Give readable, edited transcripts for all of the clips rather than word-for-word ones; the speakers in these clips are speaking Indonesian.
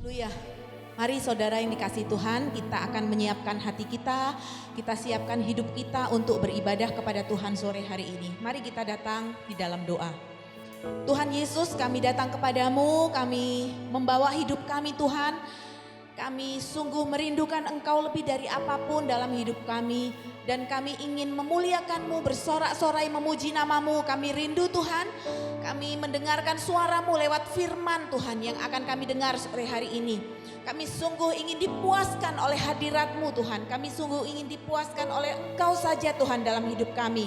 Haleluya. Mari saudara yang dikasihi Tuhan, kita akan menyiapkan hati kita siapkan hidup kita untuk beribadah kepada Tuhan sore hari ini. Mari kita datang di dalam doa. Tuhan Yesus, kami datang kepadamu, kami membawa hidup kami Tuhan. Kami sungguh merindukan Engkau lebih dari apapun dalam hidup kami. Dan kami ingin memuliakan-Mu, bersorak-sorai memuji nama-Mu. Kami rindu Tuhan, kami mendengarkan suara-Mu lewat firman Tuhan yang akan kami dengar sore hari ini. Kami sungguh ingin dipuaskan oleh hadirat-Mu Tuhan. Kami sungguh ingin dipuaskan oleh Engkau saja Tuhan dalam hidup kami.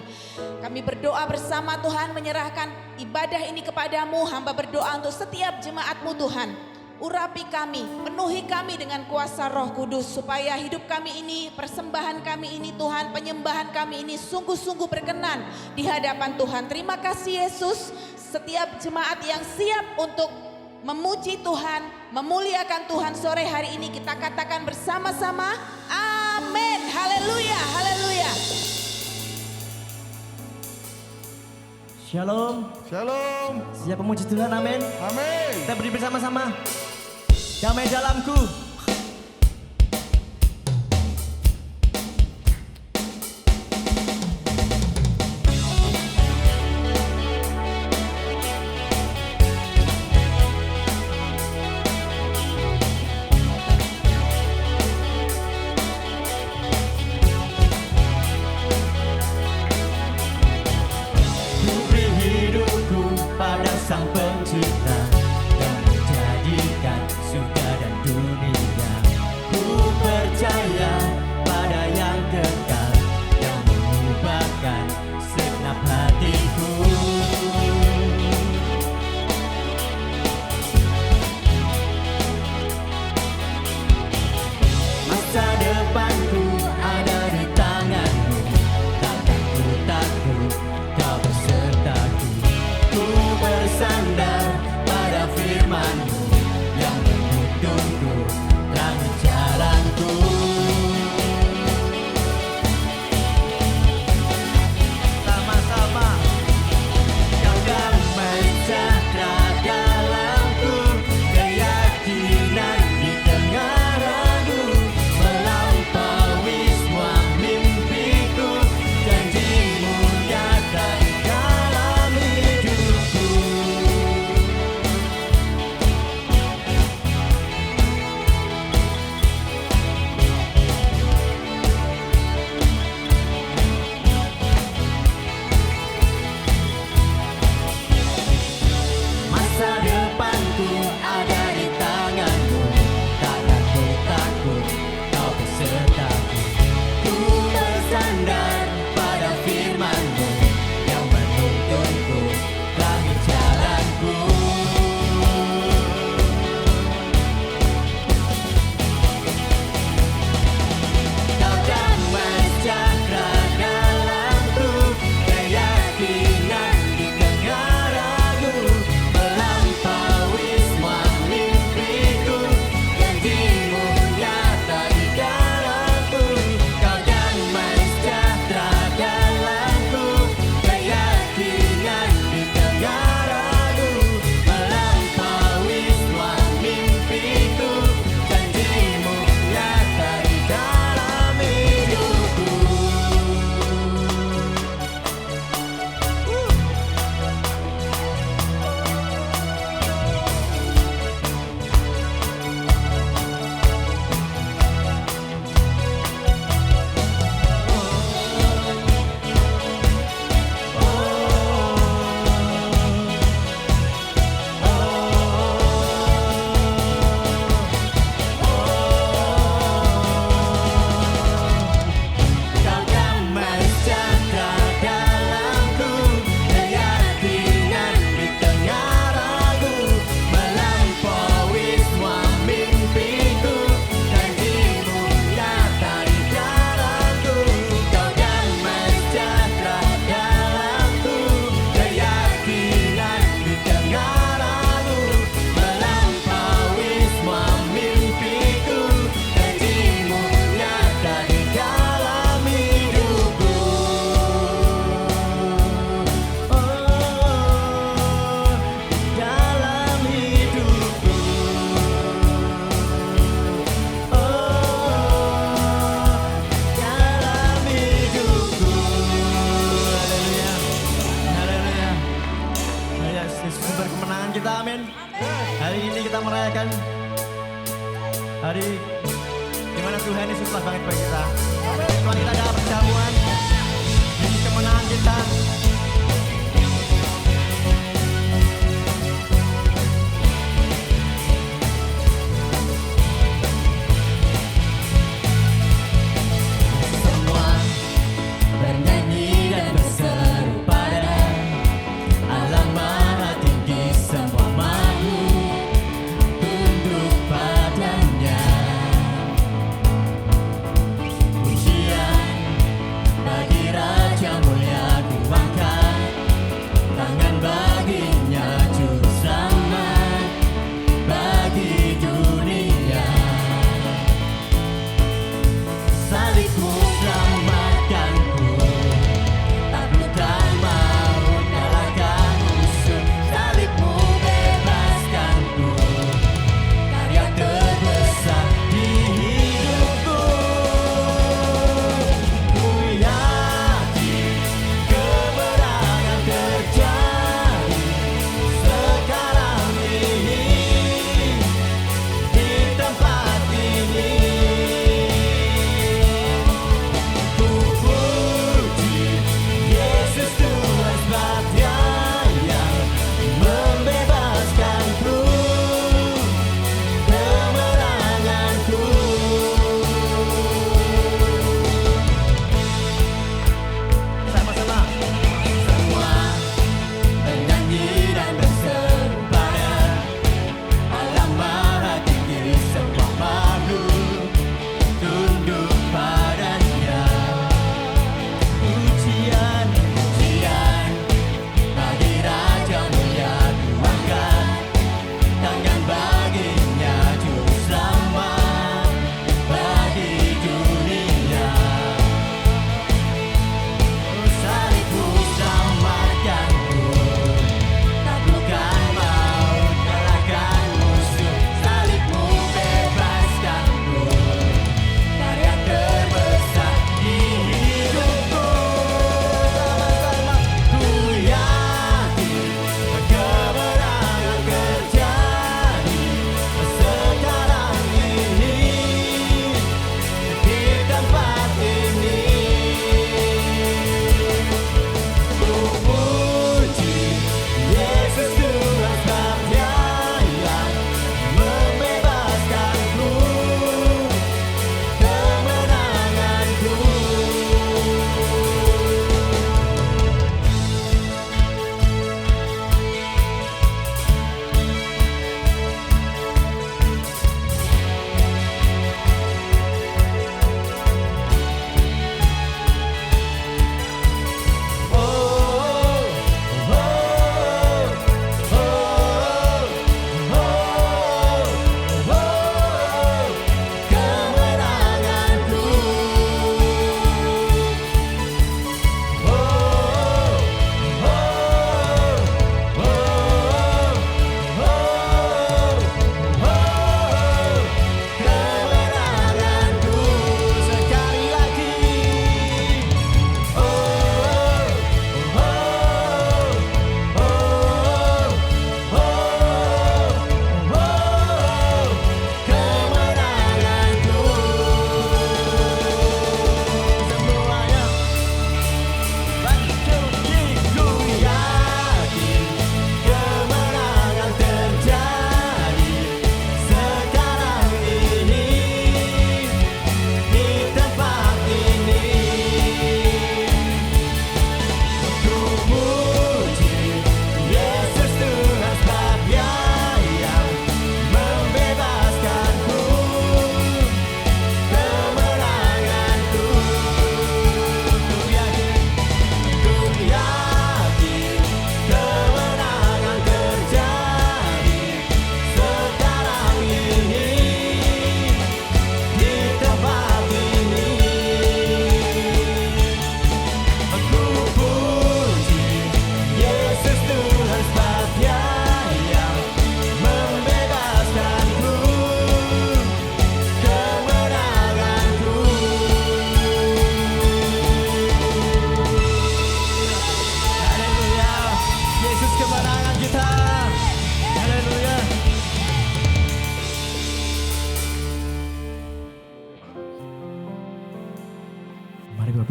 Kami berdoa bersama Tuhan, menyerahkan ibadah ini kepadamu. Hamba berdoa untuk setiap jemaat-Mu Tuhan. Urapi kami, penuhi kami dengan kuasa Roh Kudus supaya hidup kami ini, persembahan kami ini Tuhan, penyembahan kami ini sungguh-sungguh berkenan di hadapan Tuhan. Terima kasih Yesus, setiap jemaat yang siap untuk memuji Tuhan, memuliakan Tuhan sore hari ini kita katakan bersama-sama, amin, haleluya, haleluya. Shalom. Shalom. Siap memuji Tuhan, amin. Amin. Kita berdiri bersama-sama. Damai dalamku. Ku beri hidupku pada Sang Pencipta dan menjadikan surga dan dunia. kita, amin. Hari ini kita merayakan hari di mana Tuhan Yesus telah bangkit bagi kita. Tuhan, kita ada perjamuan, ini kemenangan kita. Semua bernyanyi dan berseru pada Allah Maha Tinggi, semua mahu tunduk padanya. Pujian bagi Raja mulia, Tuhan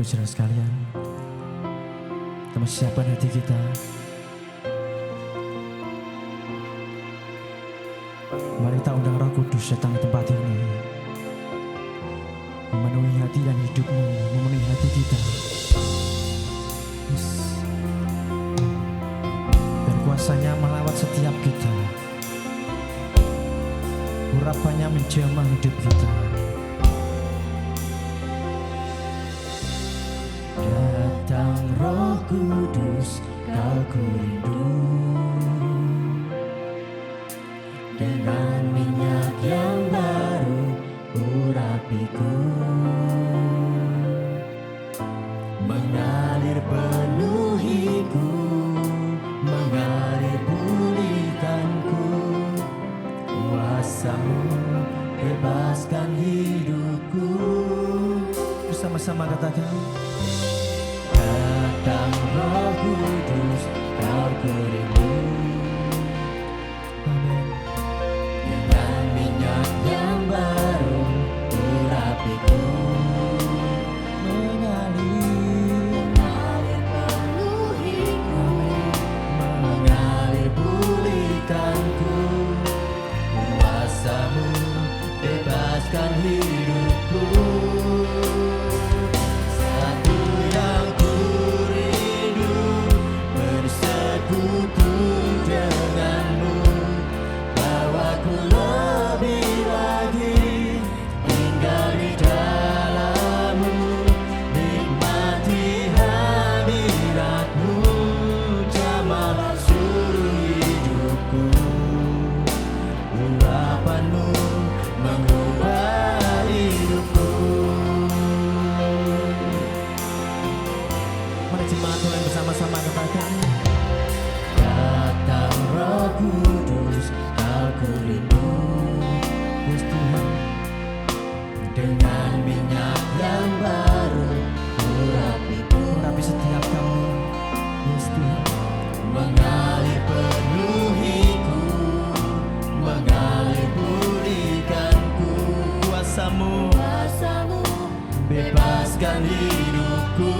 saudara sekalian, kita siapkan hati kita. Mari kita undang Roh Kudus datang ke tempat ini, memenuhi hati dan hidupmu, memenuhi hati kita. Yes. Dan kuasanya melawat setiap kita, urapannya menjamah hidup kita. Datang Roh Kudus, Kau ku rindu, dengan minyak yang baru urapiku, mengalir penuhiku, mengalir pulihkanku, kuasa-Mu bebaskan hidupku. Bersama-sama katakan, datang Roh Kudus, Kau ku rindu, amin. dengan minyak yang baru urapiku, mengalir penuhiku, mengalir pulihkanku, kuasa-Mu bebaskan hidupku. Satu yang ku rindu, bersekutu denganmu, bawaku lebih lagi tinggal di dalam-Mu, nikmati hadirat-Mu, jamahlah seluruh hidupku, urapan-Mu mengubah hidupku. Mari jemaat Tuhan bersama-sama katakan, Datang Roh Kudus, Kau ku rindu, yes Tuhan. dengan minyak yang baru urapiku, Urapi setiap kami, yes Tuhan. mengalir penuhiku, mengalir pulihkanku, Kuasa-Mu kuasa-Mu bebaskan hidupku.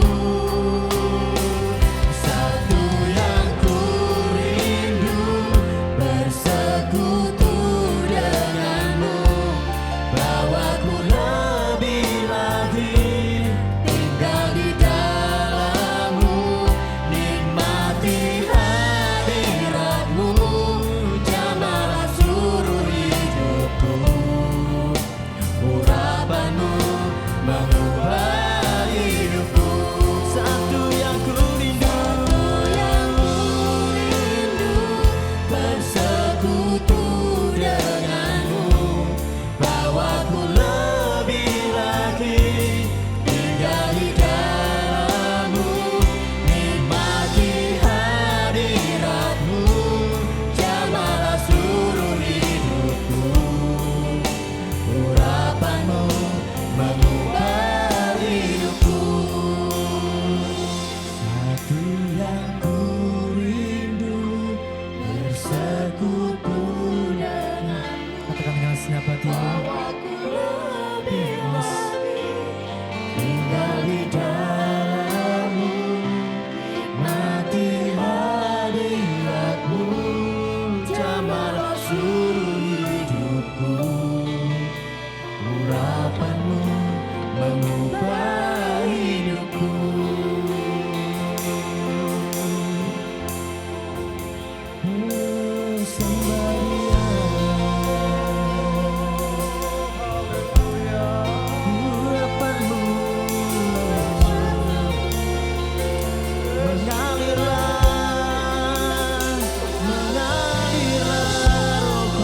Satu yang ku rindu, bersekutu denganmu, bawaku lebih lagi tinggal di dalam-Mu, nikmati hadirat-Mu, jamahlah seluruh hidupku, urapan-Mu mengubah hidupku. satu yang ku rindu, bersekutu denganmu, bawaku lebih lagi tinggal di dalam-Mu, nikmati hadirat-Mu, jamahlah seluruh hidupku, urapan-Mu mengubah hidupku. Satu yang ku rindu, bersekutu denganmu, katakan dengan segenap hatimu. bawaku lebih lagi tinggal di dalam-Mu, nikmati hadirat-Mu, jamahlah seluruh hidupku, urapan-Mu mengubah hidupku. Urapan-Mu mengalirlah, mengalirlah Roh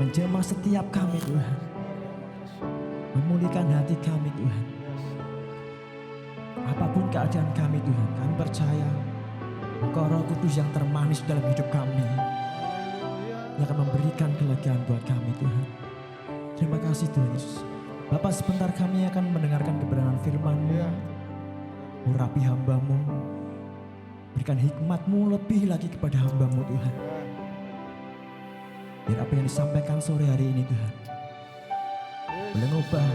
menjamah setiap kami Tuhan. Memulihkan hati kami Tuhan. Apapun keadaan kami Tuhan, kami percaya Engkau Roh Kudus yang termanis dalam hidup kami, yang akan memberikan kelegaan buat kami Tuhan. Terima kasih Tuhan Yesus. Bapak, sebentar kami akan mendengarkan kebenaran firman-Mu. Urapi hamba-Mu, berikan hikmat-Mu lebih lagi kepada hamba-Mu Tuhan. Biar apa yang disampaikan sore hari ini Tuhan boleh mengubah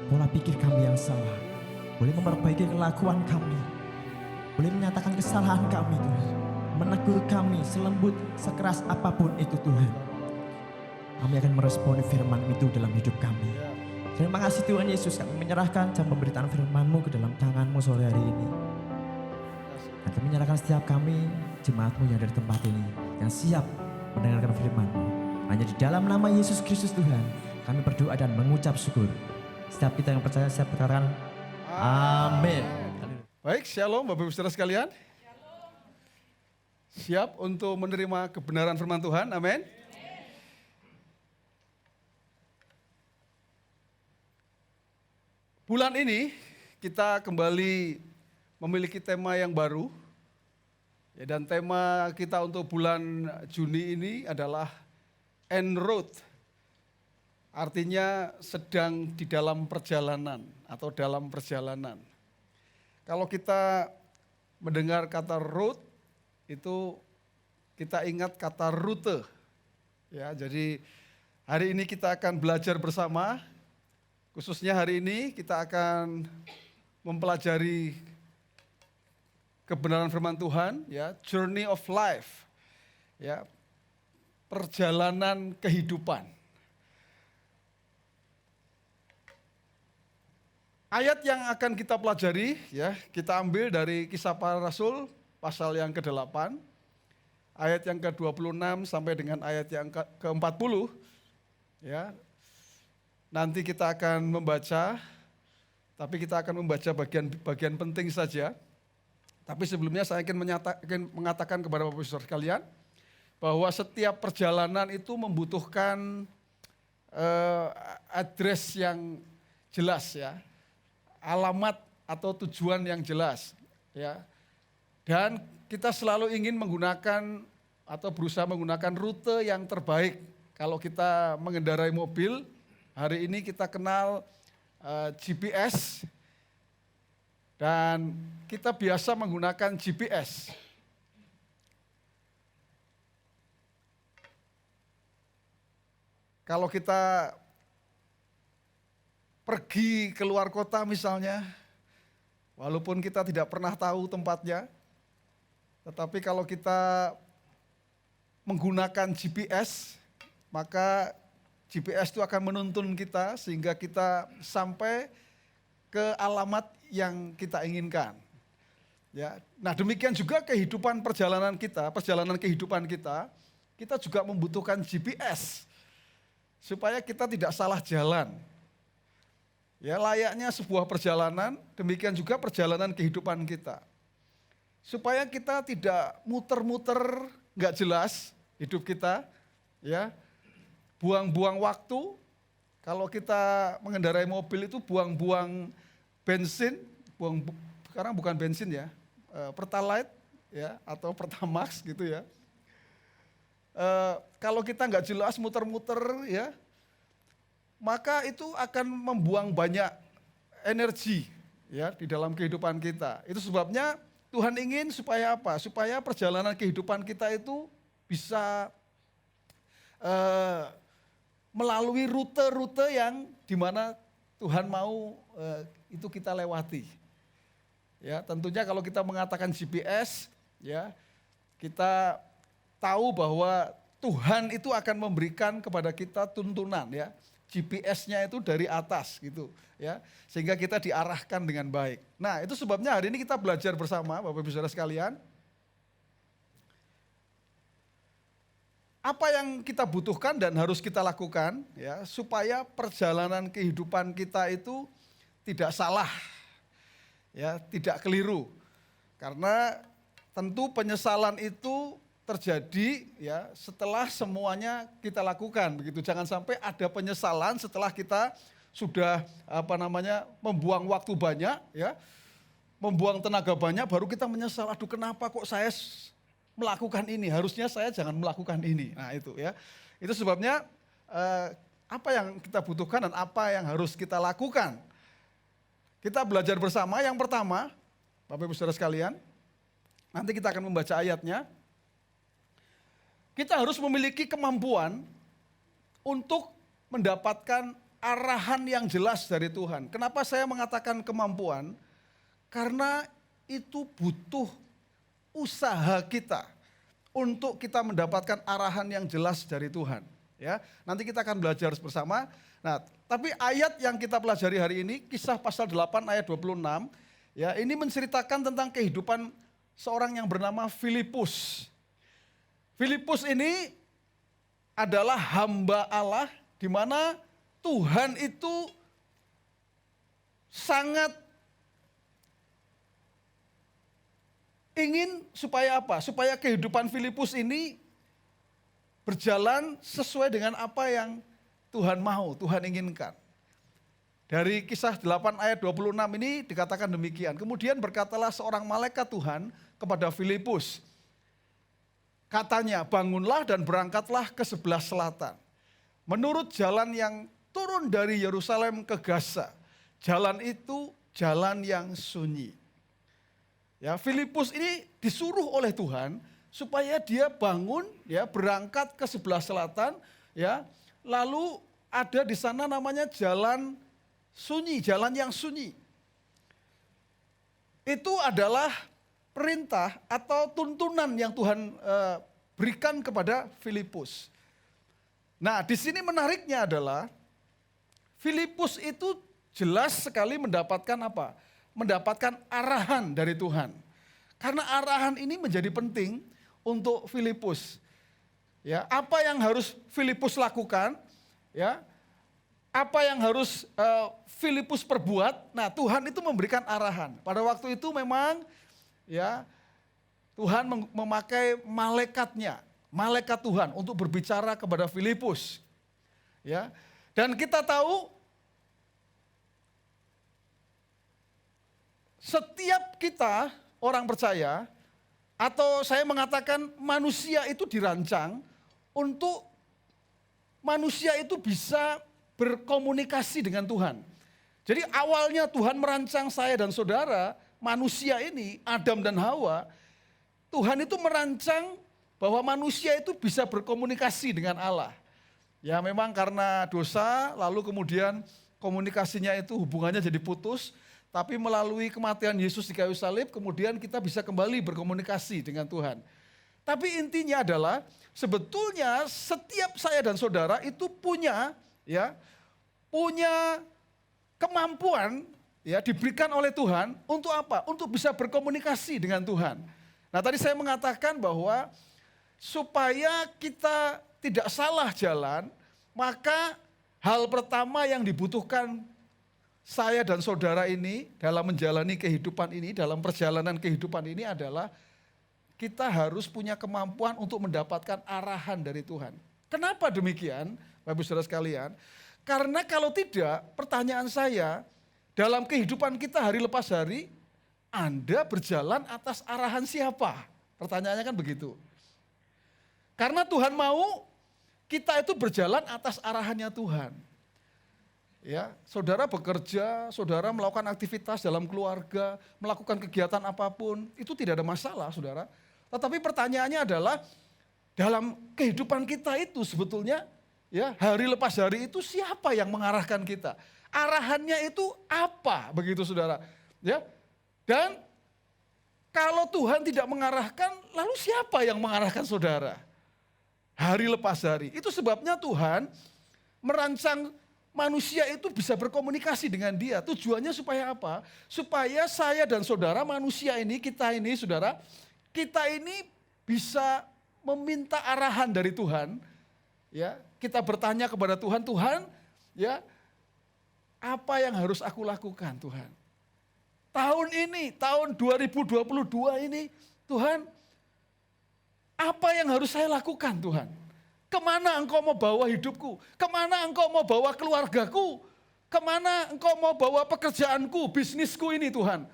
pola pikir kami yang salah, boleh memperbaiki kelakuan kami, boleh menyatakan kesalahan kami Tuhan, menegur kami selembut sekeras apapun itu Tuhan. Kami akan meresponi firman itu dalam hidup kami. Terima kasih Tuhan Yesus, kami menyerahkan jam pemberitaan firman-Mu ke dalam tangan-Mu sore hari ini. Dan kami menyerahkan setiap kami, jemaat-Mu yang ada di tempat ini, yang siap mendengarkan firman-Mu. Hanya di dalam nama Yesus Kristus Tuhan, kami berdoa dan mengucap syukur. Setiap kita yang percaya, siap berkatakan, amin. Baik, shalom Bapak Ibu Saudara sekalian. Siap untuk menerima kebenaran firman Tuhan, amin. Bulan ini kita kembali memiliki tema yang baru. Ya, dan tema kita untuk bulan Juni ini adalah en route. Artinya sedang di dalam perjalanan atau dalam perjalanan. Kalau kita mendengar kata route, itu kita ingat kata rute. Ya, jadi hari ini kita akan belajar bersama. Khususnya hari ini kita akan mempelajari kebenaran firman Tuhan, ya, journey of life, ya, perjalanan kehidupan. Ayat yang akan kita pelajari, ya, kita ambil dari Kisah Para Rasul pasal yang ke-8, ayat yang ke-26 sampai dengan ayat yang ke-40, ya. Nanti kita akan membaca, tapi kita akan membaca bagian penting saja. Tapi sebelumnya saya ingin mengatakan kepada Bapak Ibu Saudara sekalian, bahwa setiap perjalanan itu membutuhkan address yang jelas, ya, alamat atau tujuan yang jelas, ya. Dan kita selalu ingin menggunakan atau berusaha menggunakan rute yang terbaik. Kalau kita mengendarai mobil, hari ini kita kenal GPS dan kita biasa menggunakan GPS. Kalau kita pergi keluar kota misalnya, walaupun kita tidak pernah tahu tempatnya, tetapi kalau kita menggunakan GPS, maka GPS itu akan menuntun kita sehingga kita sampai ke alamat yang kita inginkan. Ya, nah demikian juga kehidupan perjalanan kehidupan kita juga membutuhkan GPS supaya kita tidak salah jalan. Ya, layaknya sebuah perjalanan, demikian juga perjalanan kehidupan kita. Supaya kita tidak muter-muter nggak jelas hidup kita, ya. Buang-buang waktu, kalau kita mengendarai mobil itu buang-buang bensin, sekarang bukan bensin ya, Pertalite ya atau Pertamax gitu ya. Kalau kita nggak jelas muter-muter ya, maka itu akan membuang banyak energi ya di dalam kehidupan kita. Itu sebabnya Tuhan ingin supaya apa? Supaya perjalanan kehidupan kita itu bisa melalui rute-rute yang dimana Tuhan mau itu kita lewati. Ya, tentunya kalau kita mengatakan GPS, ya kita tahu bahwa Tuhan itu akan memberikan kepada kita tuntunan, ya. GPS-nya itu dari atas gitu, ya, sehingga kita diarahkan dengan baik. Nah, itu sebabnya hari ini kita belajar bersama Bapak Ibu Saudara sekalian. Apa yang kita butuhkan dan harus kita lakukan ya supaya perjalanan kehidupan kita itu tidak salah, ya, tidak keliru. Karena tentu penyesalan itu terjadi ya setelah semuanya kita lakukan begitu. Jangan sampai ada penyesalan setelah kita sudah membuang waktu banyak ya, membuang tenaga banyak, baru kita menyesal, aduh kenapa kok saya melakukan ini, harusnya saya jangan melakukan ini. Nah itu ya, itu sebabnya apa yang kita butuhkan dan apa yang harus kita lakukan. Kita belajar bersama. Yang pertama, Bapak Ibu Saudara sekalian, nanti kita akan membaca ayatnya. Kita harus memiliki kemampuan untuk mendapatkan arahan yang jelas dari Tuhan. Kenapa saya mengatakan kemampuan? Karena itu butuh usaha kita untuk kita mendapatkan arahan yang jelas dari Tuhan. Ya, nanti kita akan belajar bersama. Nah, tapi ayat yang kita pelajari hari ini, Kisah pasal 8 ayat 26, ya, ini menceritakan tentang kehidupan seorang yang bernama Filipus. Filipus ini adalah hamba Allah di mana Tuhan itu sangat ingin supaya apa? Supaya kehidupan Filipus ini berjalan sesuai dengan apa yang Tuhan mau, Tuhan inginkan. Dari Kisah 8 ayat 26 ini dikatakan demikian. Kemudian berkatalah seorang malaikat Tuhan kepada Filipus. Katanya, bangunlah dan berangkatlah ke sebelah selatan. Menurut jalan yang turun dari Yerusalem ke Gaza. Jalan itu jalan yang sunyi. Ya, Filipus ini disuruh oleh Tuhan supaya dia bangun, ya, berangkat ke sebelah selatan, ya. Lalu ada di sana namanya jalan sunyi, jalan yang sunyi. Itu adalah perintah atau tuntunan yang Tuhan berikan kepada Filipus. Nah, di sini menariknya adalah Filipus itu jelas sekali mendapatkan apa? Mendapatkan arahan dari Tuhan. Karena arahan ini menjadi penting untuk Filipus. Ya, apa yang harus Filipus lakukan? Ya, apa yang harus Filipus perbuat? Nah, Tuhan itu memberikan arahan. Pada waktu itu memang, ya, Tuhan memakai malaikatnya, malaikat Tuhan untuk berbicara kepada Filipus. Ya, dan kita tahu setiap kita orang percaya, atau saya mengatakan manusia itu dirancang untuk manusia itu bisa berkomunikasi dengan Tuhan. Jadi awalnya Tuhan merancang saya dan saudara, manusia ini, Adam dan Hawa, Tuhan itu merancang bahwa manusia itu bisa berkomunikasi dengan Allah. Ya memang karena dosa, lalu kemudian komunikasinya itu hubungannya jadi putus, tapi melalui kematian Yesus di kayu salib, kemudian kita bisa kembali berkomunikasi dengan Tuhan. Tapi intinya adalah, sebetulnya setiap saya dan saudara itu punya kemampuan, ya, diberikan oleh Tuhan untuk apa? Untuk bisa berkomunikasi dengan Tuhan. Nah tadi saya mengatakan bahwa supaya kita tidak salah jalan, maka hal pertama yang dibutuhkan saya dan saudara ini dalam menjalani kehidupan ini, dalam perjalanan kehidupan ini adalah kita harus punya kemampuan untuk mendapatkan arahan dari Tuhan. Kenapa demikian, Bapak Saudara sekalian? Karena kalau tidak, pertanyaan saya, dalam kehidupan kita hari lepas hari, Anda berjalan atas arahan siapa? Pertanyaannya kan begitu. Karena Tuhan mau kita itu berjalan atas arahannya Tuhan. Ya, saudara bekerja, saudara melakukan aktivitas dalam keluarga, melakukan kegiatan apapun, itu tidak ada masalah, saudara. Tetapi pertanyaannya adalah, dalam kehidupan kita itu sebetulnya, ya, hari lepas hari itu siapa yang mengarahkan kita? Arahannya itu apa, begitu saudara? Ya, dan kalau Tuhan tidak mengarahkan, lalu siapa yang mengarahkan saudara? Hari lepas hari. Itu sebabnya Tuhan merancang manusia itu bisa berkomunikasi dengan Dia. Tujuannya supaya apa? Supaya saya dan saudara, manusia ini, kita ini saudara, kita ini bisa meminta arahan dari Tuhan. Ya, kita bertanya kepada Tuhan, Tuhan, ya, apa yang harus aku lakukan, Tuhan? Tahun ini, tahun 2022 ini, Tuhan, Apa yang harus saya lakukan Tuhan? Kemana Engkau mau bawa hidupku? Kemana Engkau mau bawa keluargaku? Kemana Engkau mau bawa pekerjaanku, bisnisku ini Tuhan?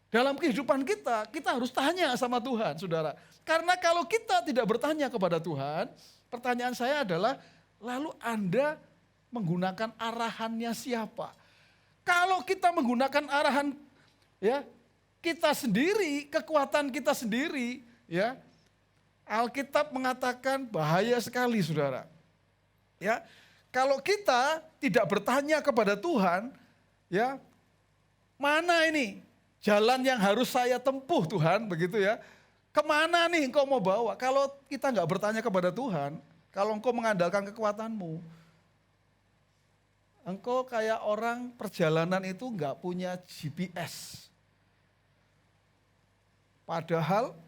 Dalam kehidupan kita, kita harus tanya sama Tuhan, saudara. Karena kalau kita tidak bertanya kepada Tuhan, pertanyaan saya adalah, lalu Anda menggunakan arahannya siapa? Kalau kita menggunakan arahan ya kita sendiri, kekuatan kita sendiri, ya Alkitab mengatakan bahaya sekali, saudara. Ya, kalau kita tidak bertanya kepada Tuhan, ya mana ini jalan yang harus saya tempuh Tuhan, begitu ya. Kemana nih Engkau mau bawa? Kalau kita nggak bertanya kepada Tuhan, kalau Engkau mengandalkan kekuatanmu, Engkau kayak orang perjalanan itu nggak punya GPS. Padahal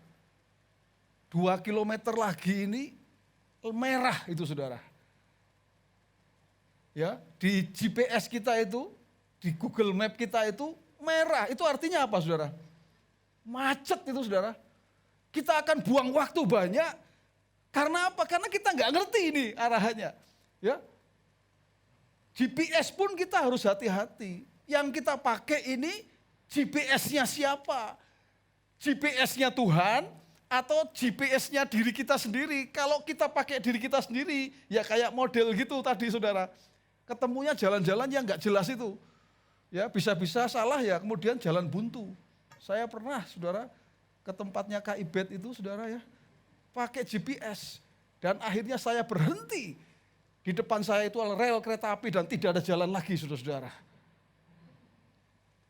2 kilometer lagi ini merah itu saudara. Ya, di GPS kita itu, di Google Map kita itu merah. Itu artinya apa saudara? Macet itu saudara. Kita akan buang waktu banyak. Karena apa? Karena kita nggak ngerti ini arahannya. Ya, GPS pun kita harus hati-hati. Yang kita pakai ini GPS-nya siapa? GPS-nya Tuhan atau GPS-nya diri kita sendiri? Kalau kita pakai diri kita sendiri, ya kayak model gitu tadi saudara. Ketemunya jalan-jalan yang nggak jelas itu. Ya bisa-bisa salah ya, kemudian jalan buntu. Saya pernah saudara ke tempatnya Kak Ibet itu saudara ya, pakai GPS. Dan akhirnya saya berhenti. Di depan saya itu rel kereta api dan tidak ada jalan lagi saudara-saudara.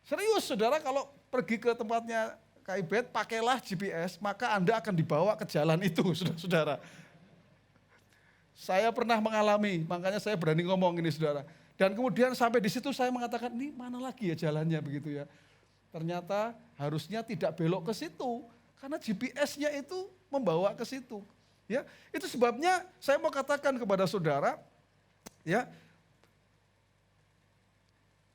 Serius saudara, kalau pergi ke tempatnya Kak Ibet, pakailah GPS, maka Anda akan dibawa ke jalan itu saudara-saudara. Saya pernah mengalami, makanya saya berani ngomong ini saudara. Dan kemudian sampai di situ saya mengatakan, ini mana lagi ya jalannya begitu ya. Ternyata harusnya tidak belok ke situ, karena GPS-nya itu membawa ke situ. Ya, itu sebabnya saya mau katakan kepada saudara, ya,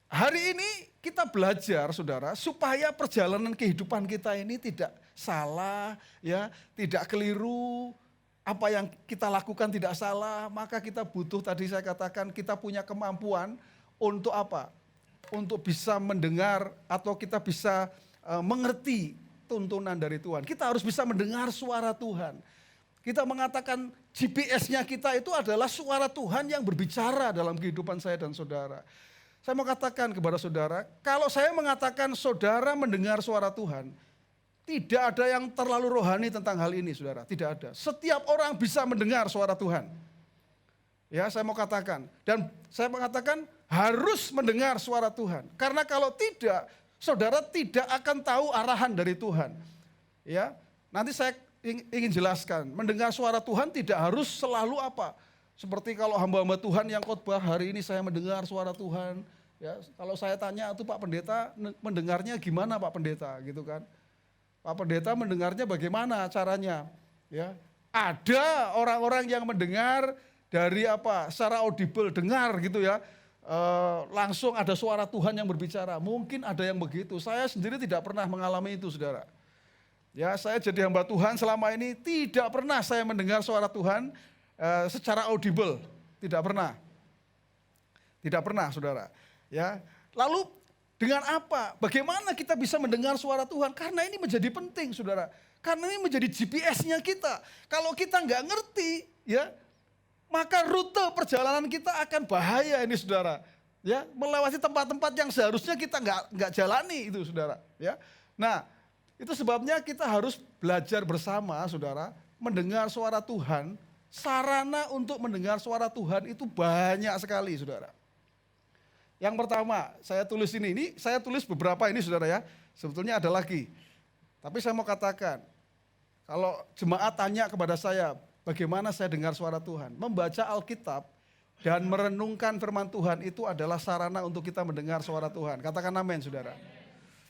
hari ini kita belajar saudara, supaya perjalanan kehidupan kita ini tidak salah, ya, tidak keliru, apa yang kita lakukan tidak salah, maka kita butuh, tadi saya katakan, kita punya kemampuan untuk apa? Untuk bisa mendengar atau kita bisa mengerti tuntunan dari Tuhan. Kita harus bisa mendengar suara Tuhan. Kita mengatakan GPS-nya kita itu adalah suara Tuhan yang berbicara dalam kehidupan saya dan saudara. Saya mau katakan kepada saudara, kalau saya mengatakan saudara mendengar suara Tuhan, tidak ada yang terlalu rohani tentang hal ini saudara, tidak ada. Setiap orang bisa mendengar suara Tuhan. Ya, saya mau katakan, dan saya mengatakan harus mendengar suara Tuhan. Karena kalau tidak, saudara tidak akan tahu arahan dari Tuhan. Ya, nanti saya ingin jelaskan, mendengar suara Tuhan tidak harus selalu apa? Seperti kalau hamba-hamba Tuhan yang khotbah, hari ini saya mendengar suara Tuhan. Ya, kalau saya tanya itu Pak Pendeta mendengarnya gimana Pak Pendeta gitu kan? Pak Pendeta mendengarnya bagaimana caranya? Ya, ada orang-orang yang mendengar dari apa? Secara audible, dengar gitu ya. Langsung ada suara Tuhan yang berbicara. Mungkin ada yang begitu. Saya sendiri tidak pernah mengalami itu, saudara. Ya, saya jadi hamba Tuhan selama ini tidak pernah saya mendengar suara Tuhan secara audible. Tidak pernah. Tidak pernah, saudara. Ya, lalu dengan apa? Bagaimana kita bisa mendengar suara Tuhan? Karena ini menjadi penting, saudara. Karena ini menjadi GPS-nya kita. Kalau kita nggak ngerti, ya, maka rute perjalanan kita akan bahaya ini, saudara. Ya, melewati tempat-tempat yang seharusnya kita nggak jalani itu, saudara. Ya, nah itu sebabnya kita harus belajar bersama, saudara, mendengar suara Tuhan. Sarana untuk mendengar suara Tuhan itu banyak sekali, saudara. Yang pertama, saya tulis ini saya tulis beberapa ini saudara ya, sebetulnya ada lagi. Tapi saya mau katakan, kalau jemaat tanya kepada saya, bagaimana saya dengar suara Tuhan? Membaca Alkitab dan merenungkan firman Tuhan itu adalah sarana untuk kita mendengar suara Tuhan. Katakan amin saudara.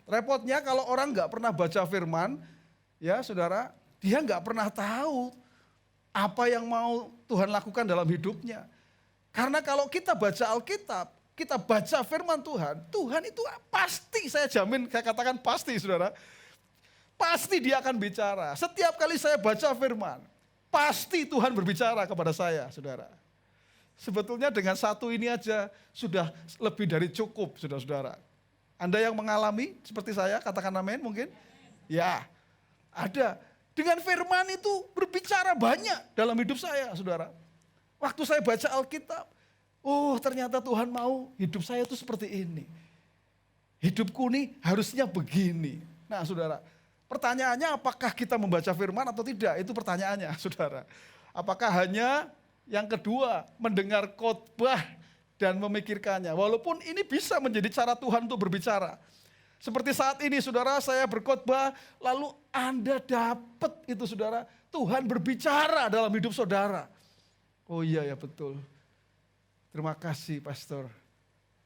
Repotnya kalau orang nggak pernah baca firman, ya saudara, dia nggak pernah tahu apa yang mau Tuhan lakukan dalam hidupnya. Karena kalau kita baca Alkitab, kita baca firman Tuhan, Tuhan itu pasti, saya jamin, saya katakan pasti saudara, pasti dia akan bicara. Setiap kali saya baca firman, pasti Tuhan berbicara kepada saya, saudara. Sebetulnya dengan satu ini aja sudah lebih dari cukup, saudara-saudara. Anda yang mengalami seperti saya, katakan amin mungkin? Ya, ada. Dengan firman itu berbicara banyak dalam hidup saya, saudara. Waktu saya baca Alkitab, oh ternyata Tuhan mau hidup saya itu seperti ini. Hidupku nih harusnya begini. Nah saudara, pertanyaannya apakah kita membaca firman atau tidak? Itu pertanyaannya saudara. Apakah hanya yang kedua mendengar khotbah dan memikirkannya. Walaupun ini bisa menjadi cara Tuhan untuk berbicara. Seperti saat ini saudara, saya berkhotbah lalu Anda dapat itu saudara. Tuhan berbicara dalam hidup saudara. Oh iya ya betul. Terima kasih pastor.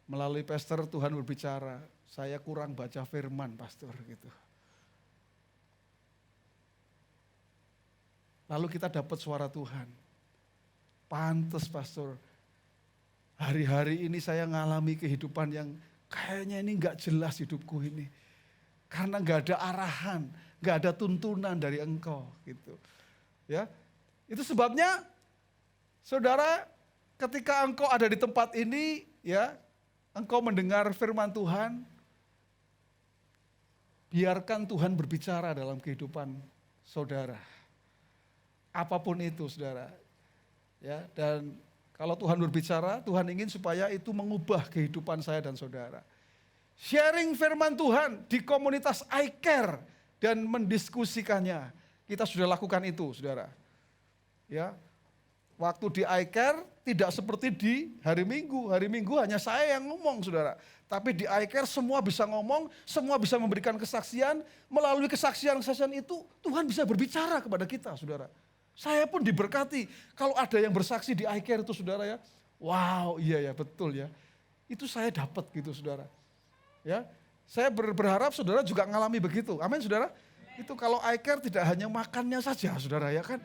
Melalui pastor Tuhan berbicara. Saya kurang baca firman pastor gitu. Lalu kita dapat suara Tuhan. Pantes pastor. Hari-hari ini saya ngalami kehidupan yang kayaknya ini gak jelas hidupku ini. Karena gak ada arahan, gak ada tuntunan dari engkau gitu. Ya, itu sebabnya saudara, ketika engkau ada di tempat ini, ya, engkau mendengar firman Tuhan, biarkan Tuhan berbicara dalam kehidupan saudara. Apapun itu, saudara. Ya, dan kalau Tuhan berbicara, Tuhan ingin supaya itu mengubah kehidupan saya dan saudara. Sharing firman Tuhan di komunitas I Care dan mendiskusikannya. Kita sudah lakukan itu, saudara. Ya, waktu di I Care tidak seperti di hari Minggu. Hari Minggu hanya saya yang ngomong, saudara. Tapi di I Care semua bisa ngomong, semua bisa memberikan kesaksian. Melalui kesaksian-kesaksian itu Tuhan bisa berbicara kepada kita, saudara. Saya pun diberkati. Kalau ada yang bersaksi di I Care itu, saudara ya. Wow, iya ya, betul ya. Itu saya dapat gitu, saudara. Ya, saya berharap saudara juga ngalami begitu. Amin, saudara. Itu kalau I Care tidak hanya makannya saja, saudara ya kan.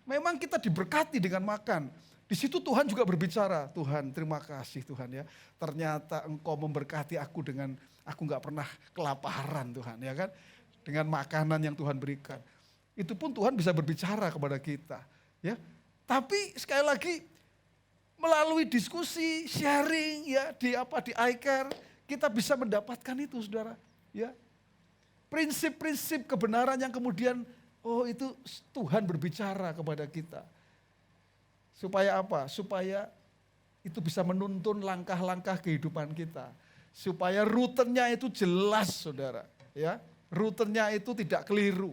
Memang kita diberkati dengan makan. Di situ Tuhan juga berbicara. Tuhan, terima kasih Tuhan ya. Ternyata engkau memberkati aku dengan, aku gak pernah kelaparan Tuhan ya kan. Dengan makanan yang Tuhan berikan. Itu pun Tuhan bisa berbicara kepada kita. Ya. Tapi sekali lagi, melalui diskusi, sharing ya di I Care, kita bisa mendapatkan itu saudara. Ya. Prinsip-prinsip kebenaran yang kemudian oh itu Tuhan berbicara kepada kita. Supaya apa? Supaya itu bisa menuntun langkah-langkah kehidupan kita. Supaya rutenya itu jelas saudara. Ya, rutenya itu tidak keliru.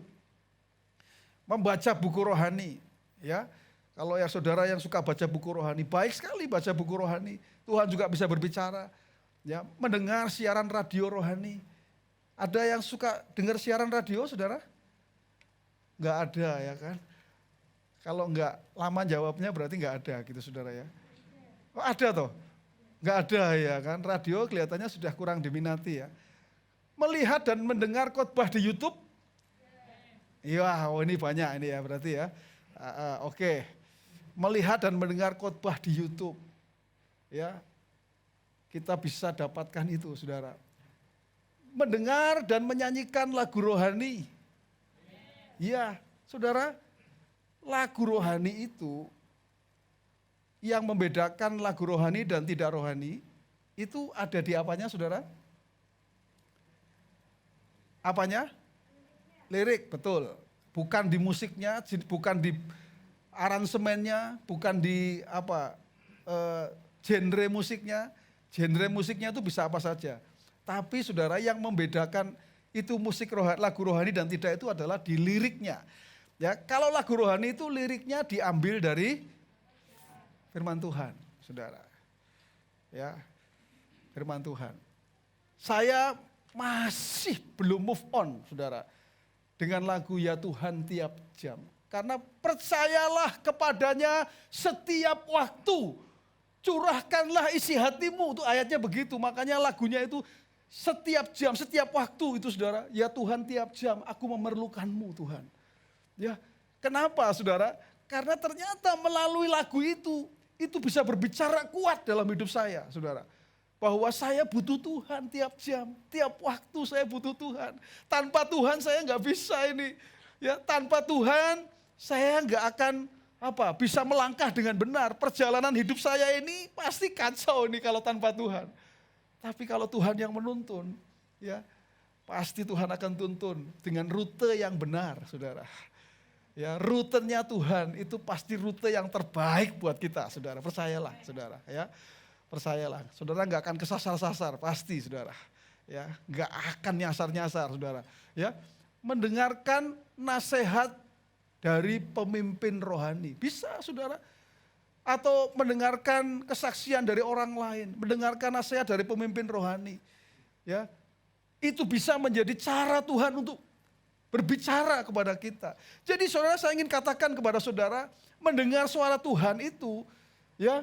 Membaca buku rohani. Ya, kalau ya saudara yang suka baca buku rohani, baik sekali baca buku rohani. Tuhan juga bisa berbicara. Ya, mendengar siaran radio rohani. Ada yang suka dengar siaran radio saudara? Enggak ada ya kan. Kalau enggak lama jawabnya berarti enggak ada gitu saudara ya. Oh ada toh? Enggak ada ya kan. Radio kelihatannya sudah kurang diminati ya. Melihat dan mendengar khotbah di YouTube. Iya, oh ini banyak ini ya berarti ya. Oke. Melihat dan mendengar khotbah di YouTube. Ya. Kita bisa dapatkan itu saudara. Mendengar dan menyanyikan lagu rohani. Iya, saudara, lagu rohani itu yang membedakan lagu rohani dan tidak rohani, itu ada di apanya saudara? Apanya? Lirik, betul. Bukan di musiknya, bukan di aransemennya, bukan di genre musiknya. Genre musiknya itu bisa apa saja. Tapi saudara yang membedakan itu musik rohani, lagu rohani dan tidak itu adalah di liriknya. Ya, kalau lagu rohani itu liriknya diambil dari firman Tuhan, saudara. Ya, firman Tuhan. Saya masih belum move on, saudara, dengan lagu Ya Tuhan tiap jam. Karena percayalah kepadanya setiap waktu. Curahkanlah isi hatimu, itu ayatnya begitu. Makanya lagunya itu setiap jam, setiap waktu itu saudara. Ya Tuhan tiap jam, aku memerlukanmu Tuhan. Ya, kenapa saudara? Karena ternyata melalui lagu itu bisa berbicara kuat dalam hidup saya saudara. Bahwa saya butuh Tuhan tiap jam, tiap waktu saya butuh Tuhan. Tanpa Tuhan saya nggak bisa ini. Ya, tanpa Tuhan saya nggak akan bisa melangkah dengan benar. Perjalanan hidup saya ini pasti kacau nih kalau tanpa Tuhan. Tapi kalau Tuhan yang menuntun, ya pasti Tuhan akan tuntun dengan rute yang benar, saudara. Ya, rutenya Tuhan itu pasti rute yang terbaik buat kita, saudara. Percayalah, saudara. Ya, percayalah. Saudara nggak akan kesasar-sasar, pasti, saudara. Ya, nggak akan nyasar-nyasar, saudara. Ya, mendengarkan nasihat dari pemimpin rohani, bisa, saudara. Atau mendengarkan kesaksian dari orang lain, mendengarkan nasihat dari pemimpin rohani. Ya, itu bisa menjadi cara Tuhan untuk berbicara kepada kita. Jadi saudara, saya ingin katakan kepada saudara, mendengar suara Tuhan itu ya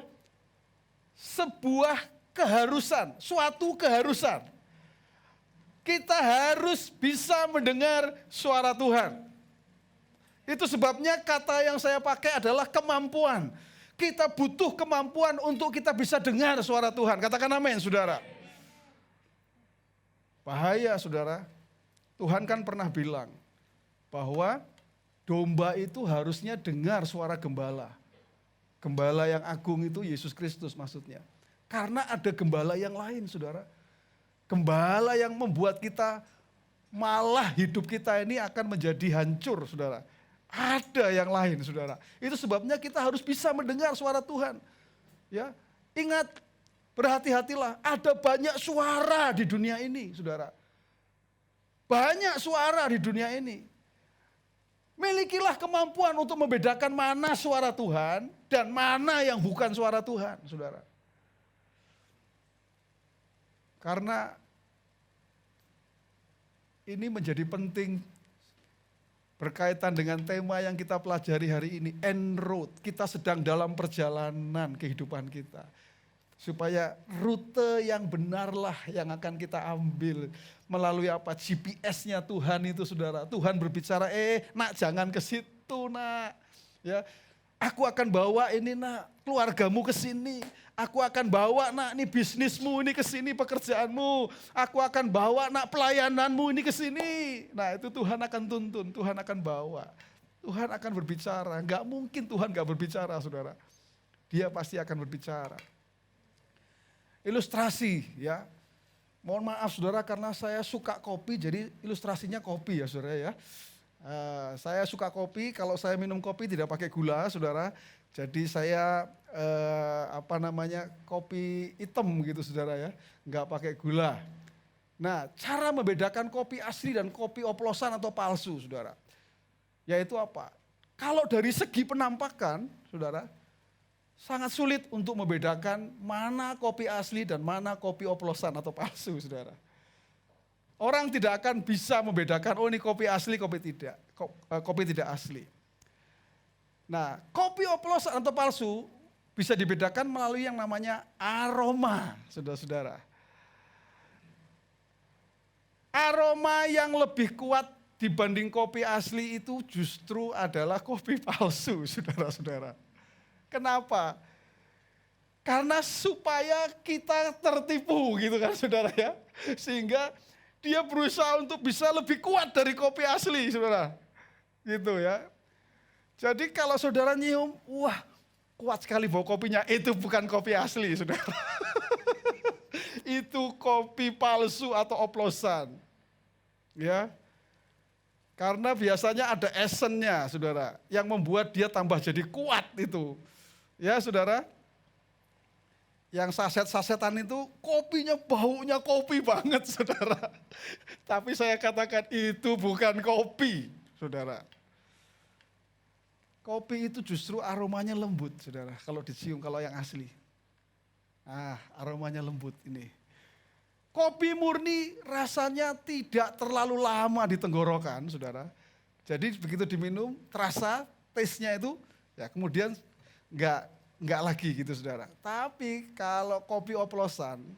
sebuah keharusan, suatu keharusan. Kita harus bisa mendengar suara Tuhan. Itu sebabnya kata yang saya pakai adalah kemampuan. Kita butuh kemampuan untuk kita bisa dengar suara Tuhan. Katakan amin, saudara. Bahaya, saudara. Tuhan kan pernah bilang bahwa domba itu harusnya dengar suara gembala. Gembala yang agung itu Yesus Kristus maksudnya. Karena ada gembala yang lain, saudara. Gembala yang membuat kita malah hidup kita ini akan menjadi hancur, saudara. Ada yang lain, saudara. Itu sebabnya kita harus bisa mendengar suara Tuhan. Ya, ingat, berhati-hatilah. Ada banyak suara di dunia ini, saudara. Banyak suara di dunia ini. Milikilah kemampuan untuk membedakan mana suara Tuhan dan mana yang bukan suara Tuhan, saudara. Karena ini menjadi penting berkaitan dengan tema yang kita pelajari hari ini, en route. Kita sedang dalam perjalanan kehidupan kita. Supaya rute yang benarlah yang akan kita ambil. Melalui apa? GPS-nya Tuhan itu, saudara. Tuhan berbicara, nak jangan ke situ, nak. Ya, aku akan bawa ini, nak, keluargamu ke sini. Aku akan bawa, nak, ini bisnismu ini ke sini, pekerjaanmu. Aku akan bawa, nak, pelayananmu ini ke sini. Nah, itu Tuhan akan tuntun, Tuhan akan bawa. Tuhan akan berbicara. Enggak mungkin Tuhan enggak berbicara, saudara. Dia pasti akan berbicara. Ilustrasi, ya. Mohon maaf, saudara, karena saya suka kopi, jadi ilustrasinya kopi, ya, saudara, ya. Saya suka kopi, kalau saya minum kopi tidak pakai gula, saudara. Jadi saya kopi hitam gitu, saudara, ya, nggak pakai gula. Nah, cara membedakan kopi asli dan kopi oplosan atau palsu, saudara, yaitu apa? Kalau dari segi penampakan, saudara, sangat sulit untuk membedakan mana kopi asli dan mana kopi oplosan atau palsu, saudara. Orang tidak akan bisa membedakan, oh ini kopi asli, kopi tidak asli. Nah, kopi oplosan atau palsu bisa dibedakan melalui yang namanya aroma, saudara-saudara. Aroma yang lebih kuat dibanding kopi asli itu justru adalah kopi palsu, saudara-saudara. Kenapa? Karena supaya kita tertipu gitu kan, saudara, ya. Sehingga dia berusaha untuk bisa lebih kuat dari kopi asli, saudara. Gitu ya. Jadi kalau saudara nyium, wah kuat sekali bau kopinya, itu bukan kopi asli, saudara. Itu kopi palsu atau oplosan. Ya. Karena biasanya ada esennya, saudara, yang membuat dia tambah jadi kuat itu. Ya, saudara. Yang saset-sasetan itu kopinya baunya kopi banget, saudara. Tapi saya katakan itu bukan kopi, saudara. Kopi itu justru aromanya lembut, saudara, kalau dicium, kalau yang asli. Aromanya lembut ini. Kopi murni rasanya tidak terlalu lama di tenggorokan, saudara. Jadi begitu diminum, terasa taste-nya itu, ya kemudian enggak lagi gitu, saudara. Tapi kalau kopi oplosan,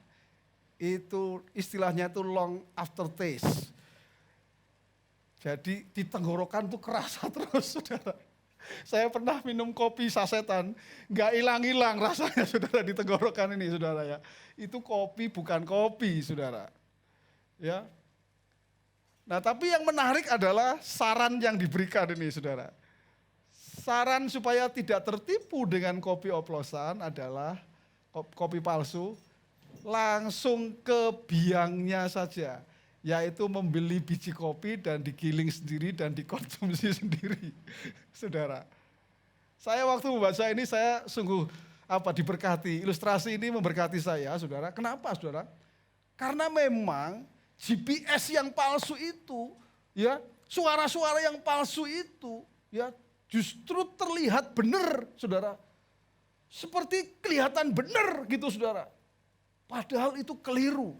itu istilahnya itu long after taste. Jadi di tenggorokan tuh kerasa terus, saudara. Saya pernah minum kopi sasetan, nggak hilang-hilang rasanya, saudara, di tenggorokan ini, saudara, ya. Itu kopi bukan kopi, saudara. Ya. Nah, tapi yang menarik adalah saran yang diberikan ini, saudara. Saran supaya tidak tertipu dengan kopi oplosan adalah kopi palsu, langsung ke biangnya saja, yaitu membeli biji kopi dan digiling sendiri dan dikonsumsi sendiri. Saudara, saya waktu membaca ini saya sungguh diberkati, ilustrasi ini memberkati saya, saudara. Kenapa, saudara? Karena memang GPS yang palsu itu, ya, suara-suara yang palsu itu, ya, justru terlihat benar, saudara. Seperti kelihatan benar gitu, saudara. Padahal itu keliru.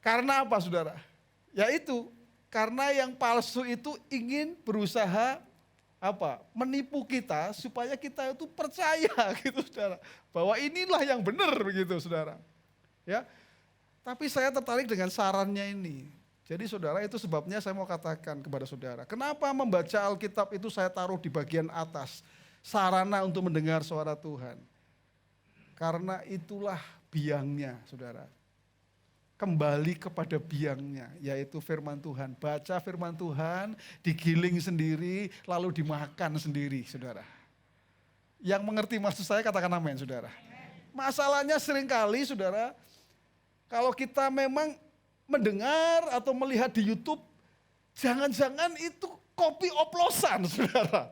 Karena apa, saudara? Yaitu karena yang palsu itu ingin berusaha menipu kita supaya kita itu percaya gitu, saudara. Bahwa inilah yang benar begitu, saudara. Ya. Tapi saya tertarik dengan sarannya ini. Jadi saudara, itu sebabnya saya mau katakan kepada saudara, kenapa membaca Alkitab itu saya taruh di bagian atas, sarana untuk mendengar suara Tuhan. Karena itulah biangnya, saudara. Kembali kepada biangnya, yaitu firman Tuhan. Baca firman Tuhan, digiling sendiri, lalu dimakan sendiri, saudara. Yang mengerti maksud saya katakan amin, saudara. Masalahnya seringkali, saudara, kalau kita memang mendengar atau melihat di YouTube, jangan-jangan itu kopi oplosan, saudara.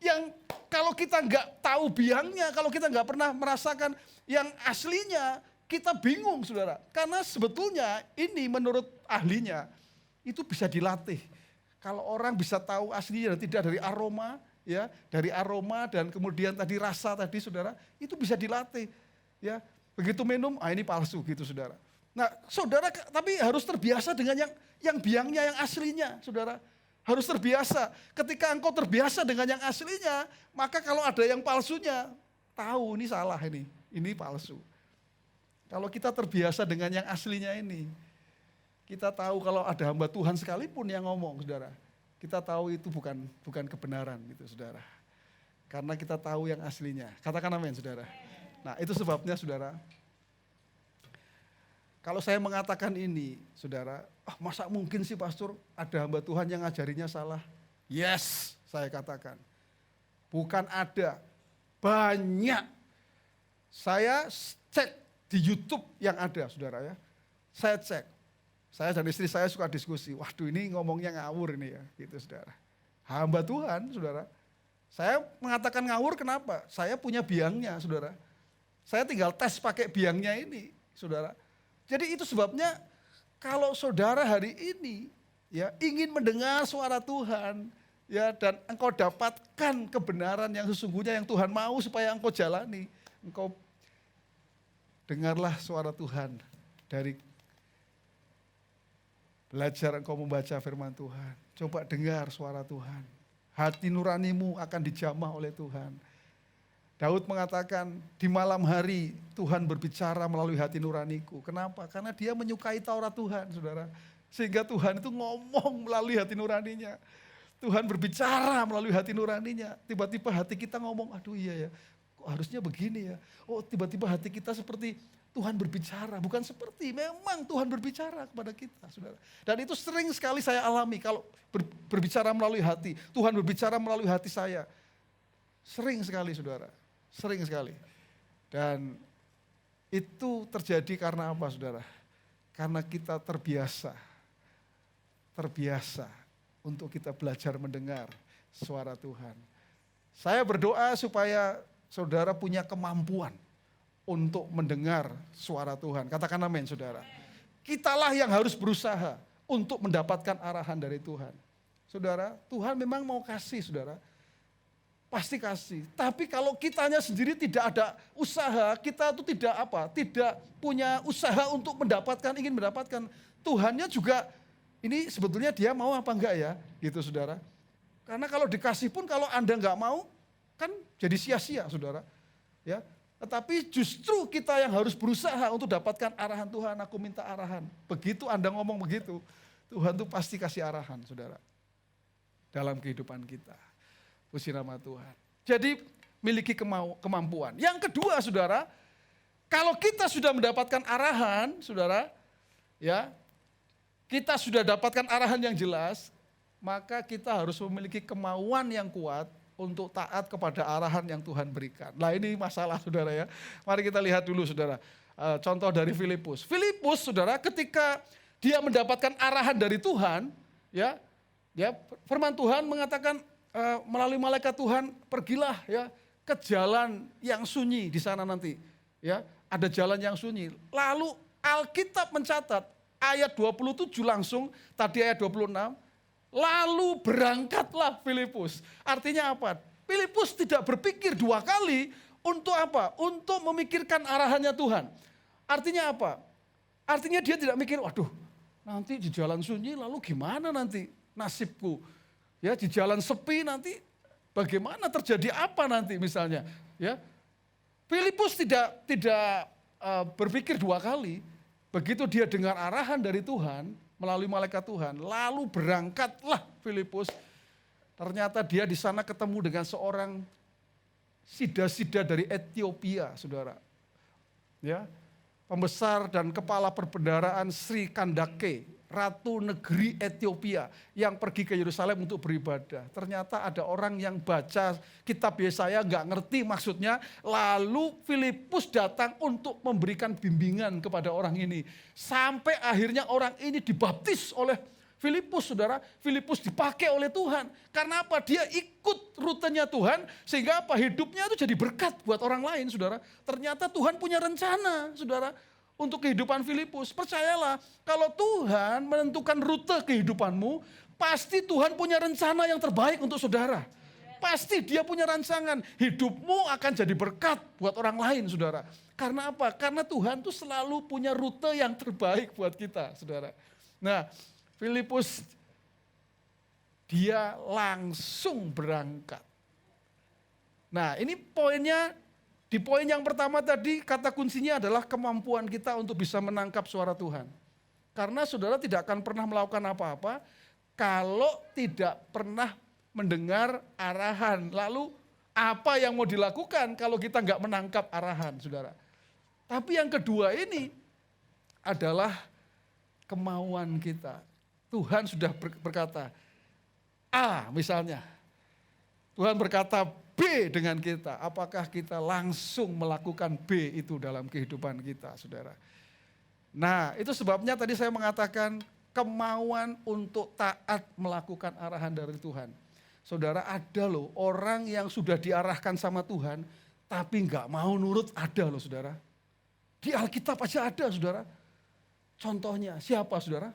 Yang kalau kita nggak tahu biangnya, kalau kita nggak pernah merasakan yang aslinya, kita bingung, saudara. Karena sebetulnya ini menurut ahlinya, itu bisa dilatih. Kalau orang bisa tahu aslinya dan tidak dari aroma, ya, dari aroma dan kemudian tadi rasa tadi, saudara, itu bisa dilatih, ya. Begitu minum, ini palsu gitu, saudara. Nah, saudara, tapi harus terbiasa dengan yang biangnya, yang aslinya, saudara. Harus terbiasa. Ketika engkau terbiasa dengan yang aslinya, maka kalau ada yang palsunya, tahu ini salah ini palsu. Kalau kita terbiasa dengan yang aslinya ini, kita tahu kalau ada hamba Tuhan sekalipun yang ngomong, saudara. Kita tahu itu bukan kebenaran gitu, saudara. Karena kita tahu yang aslinya. Katakan amin, saudara. Nah, itu sebabnya, saudara, kalau saya mengatakan ini, saudara, masa mungkin sih pastor ada hamba Tuhan yang ngajarinya salah? Yes, saya katakan. Bukan ada, banyak. Saya cek di YouTube yang ada, saudara, ya. Saya cek. Saya dan istri saya suka diskusi. Waduh, ini ngomongnya ngawur ini ya, gitu, saudara. Hamba Tuhan, saudara. Saya mengatakan ngawur kenapa? Saya punya biangnya, saudara. Saya tinggal tes pakai biangnya ini, saudara. Jadi itu sebabnya kalau saudara hari ini ya ingin mendengar suara Tuhan, ya, dan engkau dapatkan kebenaran yang sesungguhnya yang Tuhan mau supaya engkau jalani, engkau dengarlah suara Tuhan dari belajar engkau membaca firman Tuhan. Coba dengar suara Tuhan. Hati nuranimu akan dijamah oleh Tuhan. Daud mengatakan, di malam hari Tuhan berbicara melalui hati nuraniku. Kenapa? Karena dia menyukai Taurat Tuhan, saudara. Sehingga Tuhan itu ngomong melalui hati nuraninya. Tuhan berbicara melalui hati nuraninya. Tiba-tiba hati kita ngomong, aduh iya ya, kok harusnya begini ya. Oh, tiba-tiba hati kita seperti Tuhan berbicara. Bukan seperti, memang Tuhan berbicara kepada kita, saudara. Dan itu sering sekali saya alami kalau berbicara melalui hati. Tuhan berbicara melalui hati saya. Sering sekali, saudara. Sering sekali. Dan itu terjadi karena apa, saudara? Karena kita terbiasa untuk kita belajar mendengar suara Tuhan. Saya berdoa supaya saudara punya kemampuan untuk mendengar suara Tuhan. Katakan amin, saudara. Kitalah yang harus berusaha untuk mendapatkan arahan dari Tuhan. Saudara, Tuhan memang mau kasih, saudara. Pasti kasih. Tapi kalau kitanya sendiri tidak ada usaha, kita itu tidak punya usaha untuk ingin mendapatkan. Tuhannya juga, ini sebetulnya dia mau apa enggak ya, gitu, saudara. Karena kalau dikasih pun kalau Anda enggak mau, kan jadi sia-sia, saudara. Ya. Tetapi justru kita yang harus berusaha untuk dapatkan arahan Tuhan. Aku minta arahan. Begitu Anda ngomong begitu, Tuhan tuh pasti kasih arahan, saudara. Dalam kehidupan kita. Puji nama Tuhan. Jadi miliki kemampuan. Yang kedua, saudara, kalau kita sudah mendapatkan arahan, saudara, ya, kita sudah dapatkan arahan yang jelas, maka kita harus memiliki kemauan yang kuat untuk taat kepada arahan yang Tuhan berikan. Nah ini masalah saudara ya. Mari kita lihat dulu saudara. Contoh dari Filipus. Filipus saudara ketika dia mendapatkan arahan dari Tuhan, ya firman Tuhan mengatakan melalui malaikat Tuhan, pergilah ya ke jalan yang sunyi di sana nanti. Ya, ada jalan yang sunyi. Lalu Alkitab mencatat ayat 27 langsung, tadi ayat 26, lalu berangkatlah Filipus. Artinya apa? Filipus tidak berpikir dua kali untuk apa? Untuk memikirkan arahannya Tuhan. Artinya apa? Artinya dia tidak mikir, waduh nanti di jalan sunyi lalu gimana nanti nasibku? Ya di jalan sepi nanti bagaimana, terjadi apa nanti misalnya? Ya, Filipus tidak berpikir dua kali. Begitu dia dengar arahan dari Tuhan melalui malaikat Tuhan, lalu berangkatlah Filipus. Ternyata dia di sana ketemu dengan seorang sida-sida dari Ethiopia, saudara. Ya, pembesar dan kepala perbendaharaan Sri Kandake, ratu negeri Ethiopia yang pergi ke Yerusalem untuk beribadah. Ternyata ada orang yang baca kitab Yesaya nggak ngerti maksudnya, lalu Filipus datang untuk memberikan bimbingan kepada orang ini. Sampai akhirnya orang ini dibaptis oleh Filipus, saudara. Filipus dipakai oleh Tuhan. Karena apa? Dia ikut rutenya Tuhan, sehingga apa? Hidupnya itu jadi berkat buat orang lain, saudara. Ternyata Tuhan punya rencana, saudara, untuk kehidupan Filipus. Percayalah, kalau Tuhan menentukan rute kehidupanmu, pasti Tuhan punya rencana yang terbaik untuk saudara. Pasti dia punya rancangan. Hidupmu akan jadi berkat buat orang lain, saudara. Karena apa? Karena Tuhan tuh selalu punya rute yang terbaik buat kita, saudara. Nah, Filipus dia langsung berangkat. Nah, ini poinnya. Di poin yang pertama tadi, kata kuncinya adalah kemampuan kita untuk bisa menangkap suara Tuhan. Karena saudara tidak akan pernah melakukan apa-apa kalau tidak pernah mendengar arahan. Lalu apa yang mau dilakukan kalau kita nggak menangkap arahan, saudara? Tapi yang kedua ini adalah kemauan kita. Tuhan sudah berkata, A misalnya, Tuhan berkata B dengan kita, apakah kita langsung melakukan B itu dalam kehidupan kita, saudara? Nah, itu sebabnya tadi saya mengatakan kemauan untuk taat melakukan arahan dari Tuhan. Saudara, ada loh orang yang sudah diarahkan sama Tuhan, tapi nggak mau nurut, ada loh saudara. Di Alkitab aja ada, saudara. Contohnya, siapa saudara?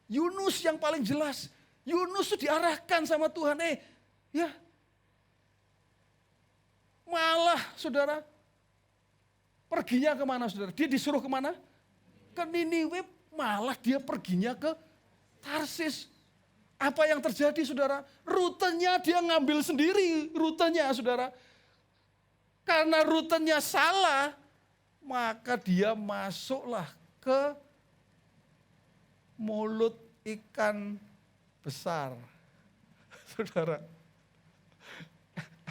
Yunus yang paling jelas. Yunus itu diarahkan sama Tuhan, ya. Malah saudara, perginya kemana saudara? Dia disuruh kemana? Ke Niniwe, malah dia perginya ke Tarsis. Apa yang terjadi saudara? Rutenya dia ngambil sendiri, rutenya saudara. Karena rutenya salah, maka dia masuklah ke mulut ikan besar. Saudara,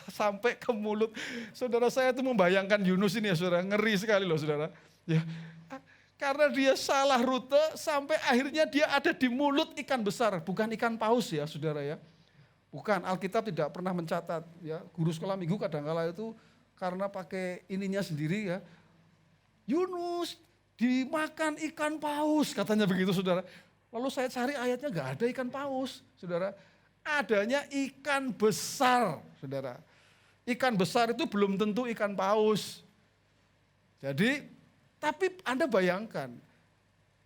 sampai ke mulut. Saudara, saya itu membayangkan Yunus ini ya saudara, ngeri sekali loh saudara. Ya, karena dia salah rute sampai akhirnya dia ada di mulut ikan besar, bukan ikan paus ya saudara ya. Bukan, Alkitab tidak pernah mencatat ya. Guru sekolah minggu kadang-kala itu karena pakai ininya sendiri ya. Yunus dimakan ikan paus, katanya begitu saudara. Lalu saya cari ayatnya nggak ada ikan paus, saudara. Adanya ikan besar, saudara. Ikan besar itu belum tentu ikan paus. Jadi, tapi Anda bayangkan,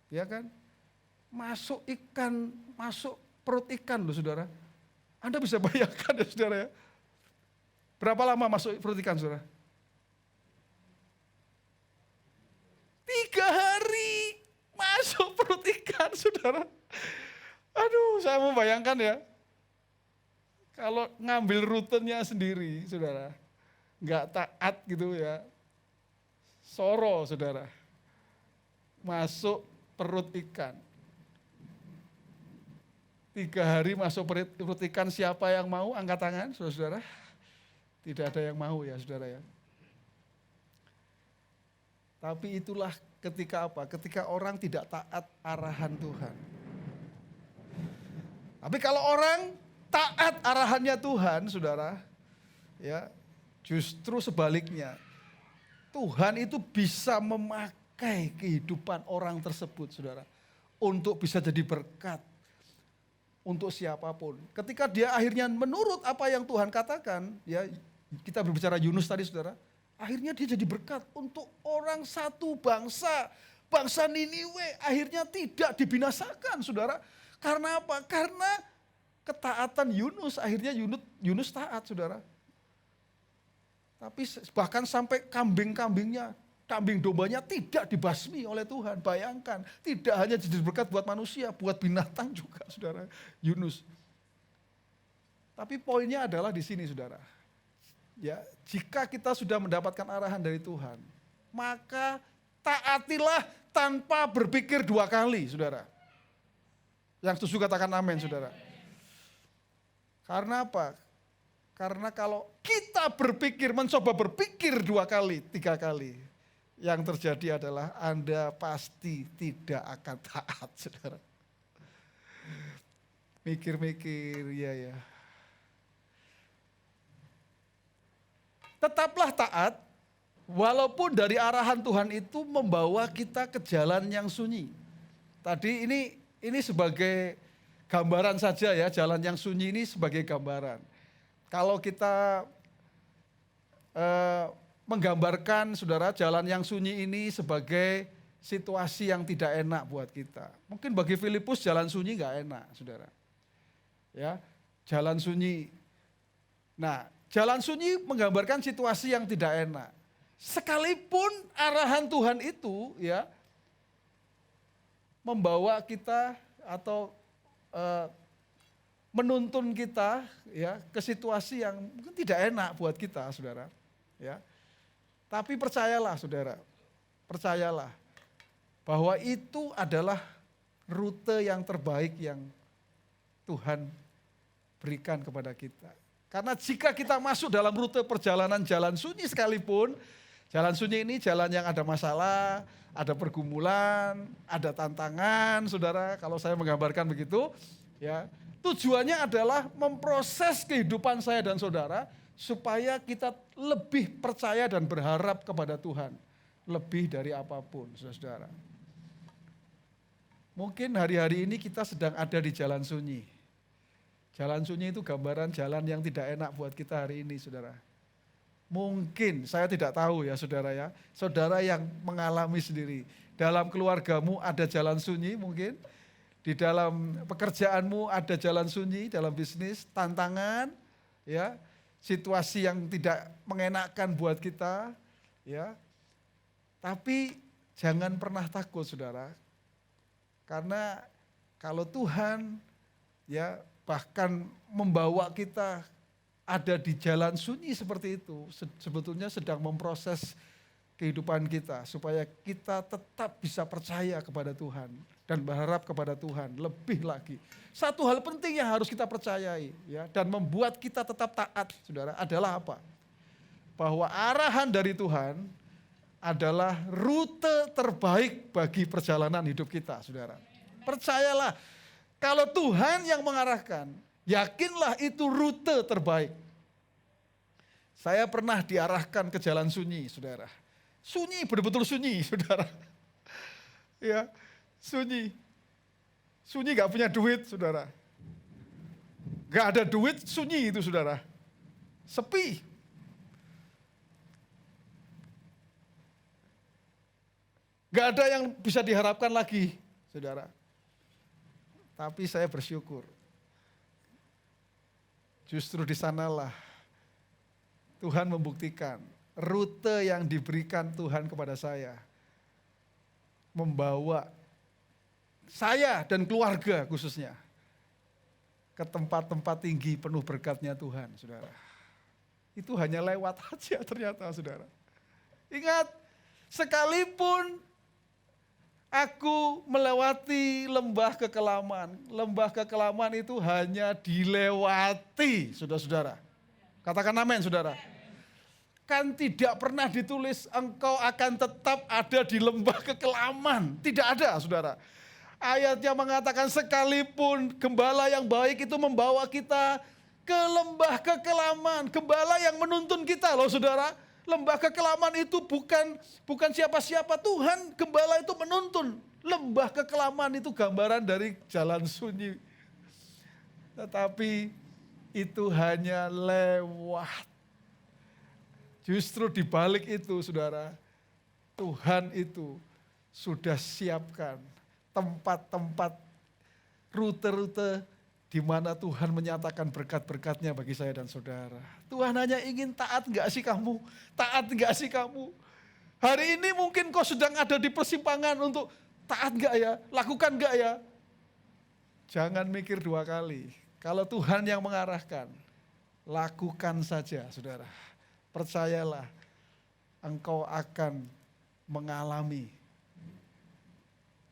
ya kan? Masuk perut ikan loh saudara. Anda bisa bayangkan ya saudara ya. Berapa lama masuk perut ikan saudara? 3 hari masuk perut ikan saudara. Aduh, saya membayangkan ya. Kalau ngambil rutenya sendiri, saudara, nggak taat gitu ya, soro saudara, masuk perut ikan. 3 hari masuk perut ikan, siapa yang mau angkat tangan, saudara? Tidak ada yang mau ya saudara ya. Tapi itulah ketika apa? Ketika orang tidak taat arahan Tuhan. Tapi kalau orang taat arahannya Tuhan, saudara, ya justru sebaliknya. Tuhan itu bisa memakai kehidupan orang tersebut, saudara, untuk bisa jadi berkat untuk siapapun. Ketika dia akhirnya menurut apa yang Tuhan katakan, ya kita berbicara Yunus tadi, saudara, akhirnya dia jadi berkat untuk orang satu bangsa. Bangsa Niniwe akhirnya tidak dibinasakan, saudara. Karena apa? Karena ketaatan Yunus, akhirnya Yunus taat, saudara. Tapi bahkan sampai kambing-kambingnya, kambing dombanya tidak dibasmi oleh Tuhan. Bayangkan, tidak hanya jadi berkat buat manusia, buat binatang juga, saudara. Yunus. Tapi poinnya adalah di sini, saudara. Ya, jika kita sudah mendapatkan arahan dari Tuhan, maka taatilah tanpa berpikir dua kali, saudara. Yang setuju katakan amin, saudara. Karena apa? Karena kalau kita mencoba berpikir dua kali, tiga kali, yang terjadi adalah Anda pasti tidak akan taat, saudara. Mikir-mikir, ya. Tetaplah taat, walaupun dari arahan Tuhan itu membawa kita ke jalan yang sunyi. Tadi ini sebagai gambaran saja ya, jalan yang sunyi ini sebagai gambaran. Kalau kita menggambarkan, saudara, jalan yang sunyi ini sebagai situasi yang tidak enak buat kita. Mungkin bagi Filipus jalan sunyi gak enak, saudara. Ya, jalan sunyi. Nah, jalan sunyi menggambarkan situasi yang tidak enak. Sekalipun arahan Tuhan itu ya membawa kita atau menuntun kita ya ke situasi yang mungkin tidak enak buat kita, saudara. Ya. Tapi percayalah, saudara. Percayalah bahwa itu adalah rute yang terbaik yang Tuhan berikan kepada kita. Karena jika kita masuk dalam rute perjalanan jalan sunyi sekalipun, jalan sunyi ini jalan yang ada masalah, ada pergumulan, ada tantangan, saudara. Kalau saya menggambarkan begitu, ya tujuannya adalah memproses kehidupan saya dan saudara supaya kita lebih percaya dan berharap kepada Tuhan. Lebih dari apapun, saudara. Mungkin hari-hari ini kita sedang ada di jalan sunyi. Jalan sunyi itu gambaran jalan yang tidak enak buat kita hari ini, saudara. Mungkin, saya tidak tahu ya saudara ya. Saudara yang mengalami sendiri. Dalam keluargamu ada jalan sunyi mungkin. Di dalam pekerjaanmu ada jalan sunyi, dalam bisnis, tantangan, ya, situasi yang tidak mengenakkan buat kita, ya. Tapi jangan pernah takut, saudara. Karena kalau Tuhan, ya, bahkan membawa kita ada di jalan sunyi seperti itu, sebetulnya sedang memproses kehidupan kita supaya kita tetap bisa percaya kepada Tuhan dan berharap kepada Tuhan lebih lagi. Satu hal penting yang harus kita percayai ya dan membuat kita tetap taat, saudara, adalah apa? Bahwa arahan dari Tuhan adalah rute terbaik bagi perjalanan hidup kita, saudara. Percayalah, kalau Tuhan yang mengarahkan, yakinlah itu rute terbaik. Saya pernah diarahkan ke jalan sunyi, saudara. Sunyi, betul-betul sunyi, saudara. Ya, sunyi. Sunyi gak punya duit, saudara. Gak ada duit, sunyi itu, saudara. Sepi. Gak ada yang bisa diharapkan lagi, saudara. Tapi saya bersyukur. Justru di sanalah Tuhan membuktikan rute yang diberikan Tuhan kepada saya membawa saya dan keluarga khususnya ke tempat-tempat tinggi penuh berkatnya Tuhan, saudara. Itu hanya lewat aja ternyata, saudara. Ingat, sekalipun aku melewati lembah kekelaman. Lembah kekelaman itu hanya dilewati, saudara-saudara. Katakan amin, saudara. Kan tidak pernah ditulis engkau akan tetap ada di lembah kekelaman. Tidak ada, saudara. Ayatnya mengatakan sekalipun gembala yang baik itu membawa kita ke lembah kekelaman. Gembala yang menuntun kita loh saudara. Lembah kekelaman itu bukan siapa-siapa. Tuhan gembala itu menuntun. Lembah kekelaman itu gambaran dari jalan sunyi. Tetapi itu hanya lewat. Justru di balik itu saudara, Tuhan itu sudah siapkan tempat-tempat, rute-rute di mana Tuhan menyatakan berkat-berkatnya bagi saya dan saudara. Tuhan hanya ingin taat enggak sih kamu? Taat enggak sih kamu? Hari ini mungkin kau sedang ada di persimpangan untuk taat enggak ya? Lakukan enggak ya? Jangan mikir dua kali. Kalau Tuhan yang mengarahkan, lakukan saja saudara. Percayalah, engkau akan mengalami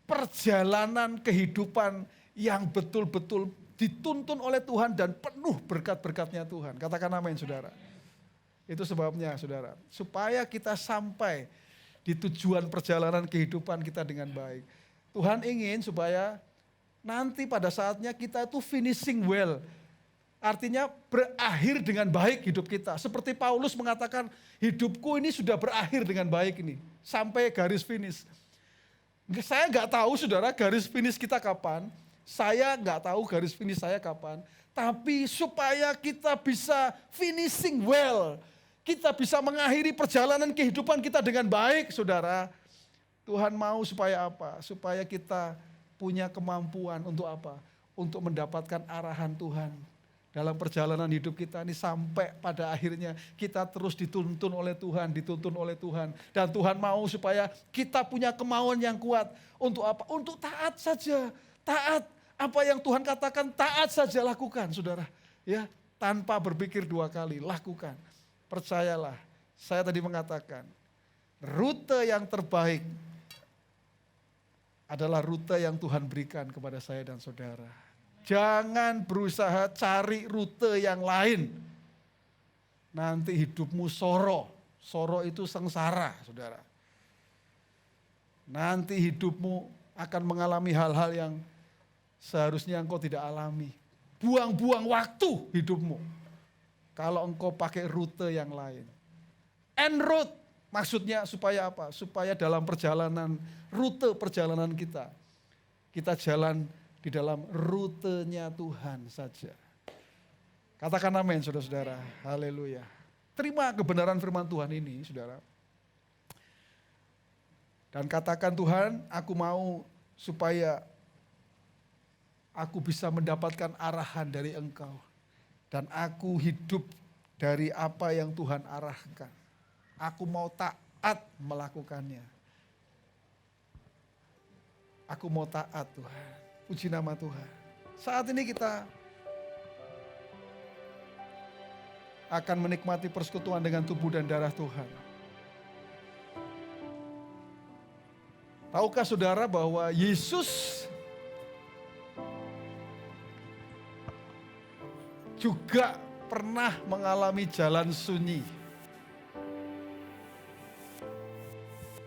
perjalanan kehidupan yang betul-betul dituntun oleh Tuhan dan penuh berkat-berkatnya Tuhan. Katakan amin saudara. Itu sebabnya saudara, supaya kita sampai di tujuan perjalanan kehidupan kita dengan baik. Tuhan ingin supaya nanti pada saatnya kita itu finishing well. Artinya berakhir dengan baik hidup kita. Seperti Paulus mengatakan, hidupku ini sudah berakhir dengan baik ini. Sampai garis finish. Saya nggak tahu saudara garis finish kita kapan. Saya nggak tahu garis finish saya kapan. Tapi supaya kita bisa finishing well. Kita bisa mengakhiri perjalanan kehidupan kita dengan baik saudara. Tuhan mau supaya apa? Supaya kita punya kemampuan untuk apa? Untuk mendapatkan arahan Tuhan. Dalam perjalanan hidup kita ini sampai pada akhirnya kita terus dituntun oleh Tuhan, dituntun oleh Tuhan. Dan Tuhan mau supaya kita punya kemauan yang kuat. Untuk apa? Untuk taat saja. Taat. Apa yang Tuhan katakan taat saja lakukan saudara. Ya, tanpa berpikir dua kali, lakukan. Percayalah, saya tadi mengatakan rute yang terbaik adalah rute yang Tuhan berikan kepada saya dan saudara. Jangan berusaha cari rute yang lain. Nanti hidupmu soro. Soro itu sengsara, saudara. Nanti hidupmu akan mengalami hal-hal yang seharusnya engkau tidak alami. Buang-buang waktu hidupmu. Kalau engkau pakai rute yang lain. En route, maksudnya supaya apa? Supaya dalam perjalanan, rute perjalanan kita jalan di dalam rutenya Tuhan saja. Katakan amin saudara-saudara. Haleluya. Terima kebenaran firman Tuhan ini saudara. Dan katakan Tuhan, aku mau supaya aku bisa mendapatkan arahan dari Engkau. Dan aku hidup dari apa yang Tuhan arahkan. Aku mau taat melakukannya. Aku mau taat Tuhan. Puji nama Tuhan. Saat ini kita akan menikmati persekutuan dengan tubuh dan darah Tuhan. Tahukah saudara bahwa Yesus juga pernah mengalami jalan sunyi.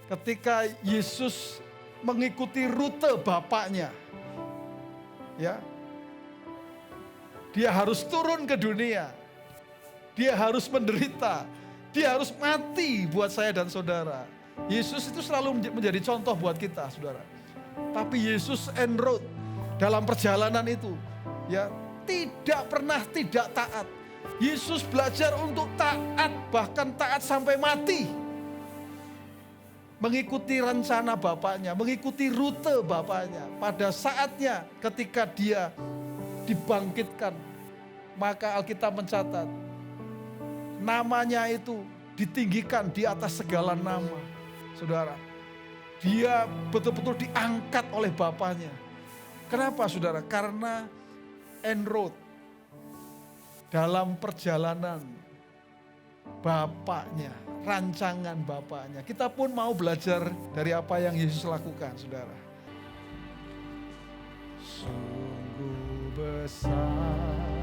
Ketika Yesus mengikuti rute Bapaknya, ya, dia harus turun ke dunia, dia harus menderita, dia harus mati buat saya dan saudara. Yesus itu selalu menjadi contoh buat kita, saudara. Tapi Yesus en route dalam perjalanan itu, ya, tidak pernah tidak taat. Yesus belajar untuk taat, bahkan taat sampai mati. Mengikuti rencana Bapaknya, mengikuti rute Bapaknya. Pada saatnya ketika dia dibangkitkan, maka Alkitab mencatat, namanya itu ditinggikan di atas segala nama. Saudara, dia betul-betul diangkat oleh Bapaknya. Kenapa saudara? Karena en route dalam perjalanan Bapaknya, rancangan Bapaknya. Kita pun mau belajar dari apa yang Yesus lakukan, saudara. Sungguh besar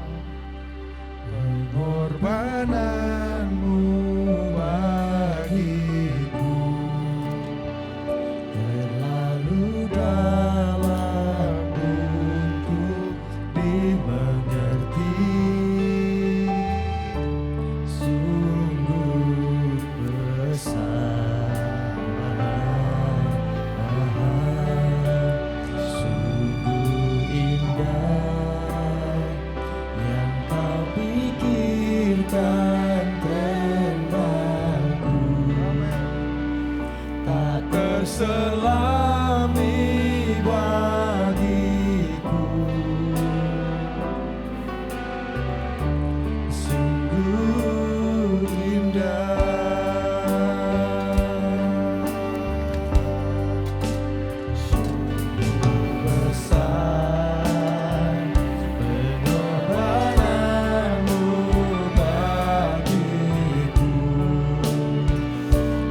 pengorbananmu, pikirkan tentangku, tak terselami bagiku. Sungguh indah, sungguh besar pengorbananmu bagiku,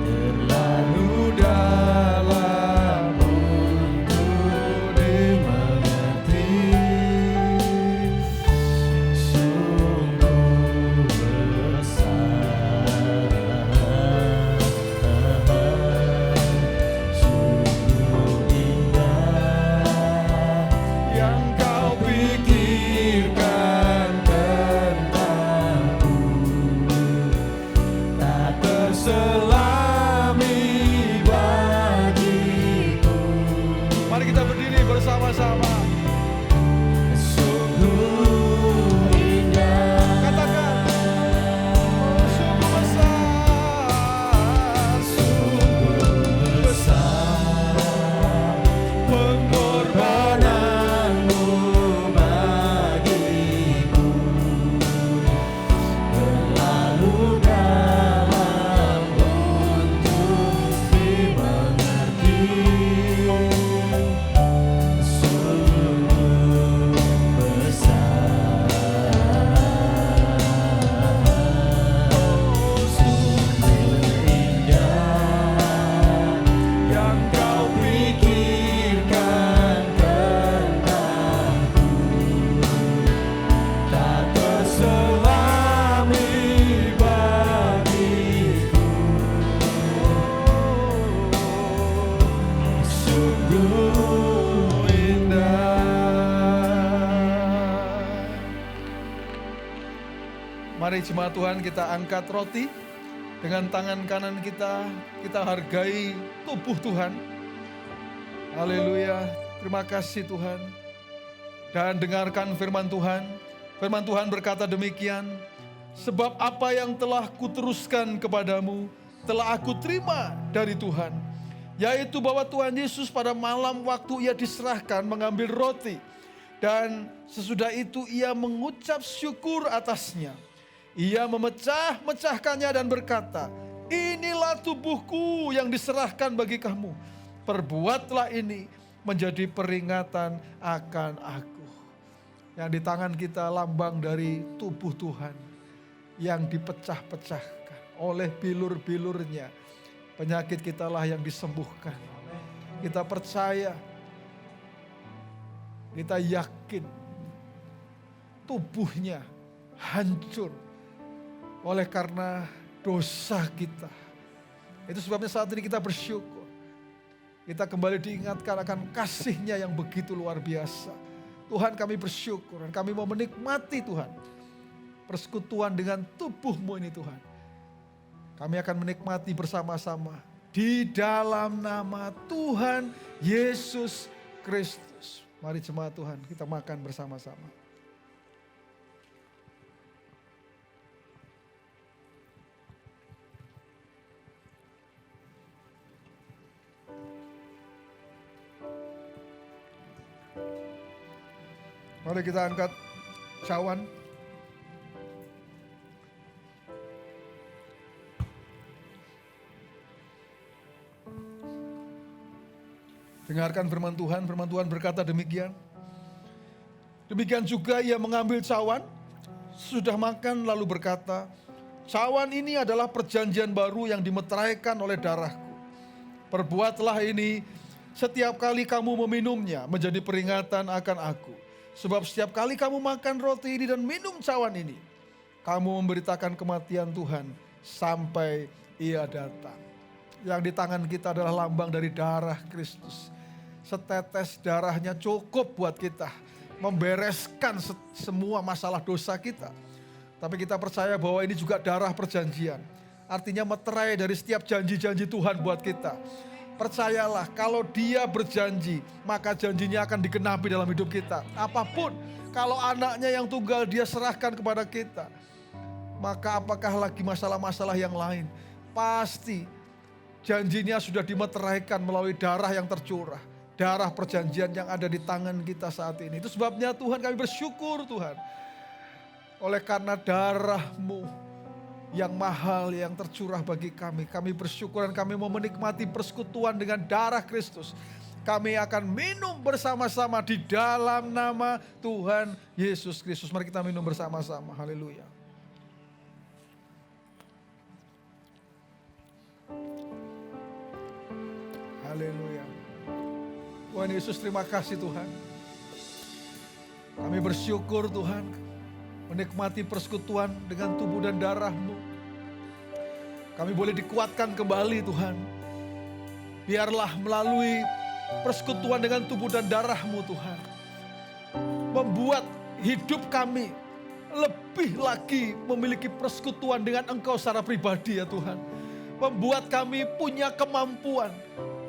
terlalu dalam untuk dimengerti. Sungguh besar, sungguh indah yang kau pikirkan tentangku, tak terselami bagiku. Mari kita berdiri bersama-sama. Sungguh indah, Katakan, oh, sungguh besar, sungguh besar pengorbananmu bagiku, terlalu dalam untuk dimengerti. Sungguh besar, sungguh indah yang kau pikirkan tentangku, tak terselami bagiku. Sungguh indah. Mari jemaat Tuhan, kita angkat roti. Dengan tangan kanan kita hargai tubuh Tuhan. Haleluya, terima kasih Tuhan. Dan dengarkan firman Tuhan. Firman Tuhan berkata demikian, sebab apa yang telah kuteruskan kepadamu, telah aku terima dari Tuhan. Yaitu bahwa Tuhan Yesus pada malam waktu ia diserahkan mengambil roti. Dan sesudah itu ia mengucap syukur atasnya. Ia memecah-mecahkannya dan berkata, inilah tubuhku yang diserahkan bagi kamu. Perbuatlah ini menjadi peringatan akan aku. Yang di tangan kita lambang dari tubuh Tuhan yang dipecah-pecahkan oleh bilur-bilurnya. Penyakit kita lah yang disembuhkan. Kita percaya, kita yakin tubuhnya hancur oleh karena dosa kita. Itu sebabnya saat ini kita bersyukur. Kita kembali diingatkan akan kasih-Nya yang begitu luar biasa. Tuhan, kami bersyukur dan kami mau menikmati Tuhan persekutuan dengan tubuh-Mu ini Tuhan. Kami akan menikmati bersama-sama di dalam nama Tuhan Yesus Kristus. Mari jemaat Tuhan, kita makan bersama-sama. Mari kita angkat cawan. Dengarkan firman Tuhan berkata demikian. Demikian juga ia mengambil cawan, sudah makan lalu berkata, cawan ini adalah perjanjian baru yang dimeteraikan oleh darahku. Perbuatlah ini setiap kali kamu meminumnya menjadi peringatan akan aku. Sebab setiap kali kamu makan roti ini dan minum cawan ini, kamu memberitakan kematian Tuhan sampai ia datang. Yang di tangan kita adalah lambang dari darah Kristus. Setetes darahnya cukup buat kita membereskan semua masalah dosa kita. Tapi kita percaya bahwa ini juga darah perjanjian. Artinya meterai dari setiap janji-janji Tuhan buat kita. Percayalah, kalau Dia berjanji, maka janjinya akan digenapi dalam hidup kita. Apapun, kalau anaknya yang tunggal Dia serahkan kepada kita, maka apakah lagi masalah-masalah yang lain? Pasti janjinya sudah dimeteraikan melalui darah yang tercurah. Darah perjanjian yang ada di tangan kita saat ini. Itu sebabnya Tuhan kami bersyukur Tuhan. Oleh karena darah-Mu yang mahal yang tercurah bagi kami. Kami bersyukur dan kami mau menikmati persekutuan dengan darah Kristus. Kami akan minum bersama-sama di dalam nama Tuhan Yesus Kristus. Mari kita minum bersama-sama. Haleluya. Haleluya. Tuhan Yesus, terima kasih Tuhan. Kami bersyukur Tuhan menikmati persekutuan dengan tubuh dan darah-Mu. Kami boleh dikuatkan kembali Tuhan. Biarlah melalui persekutuan dengan tubuh dan darah-Mu Tuhan, membuat hidup kami lebih lagi memiliki persekutuan dengan Engkau secara pribadi ya Tuhan. Membuat kami punya kemampuan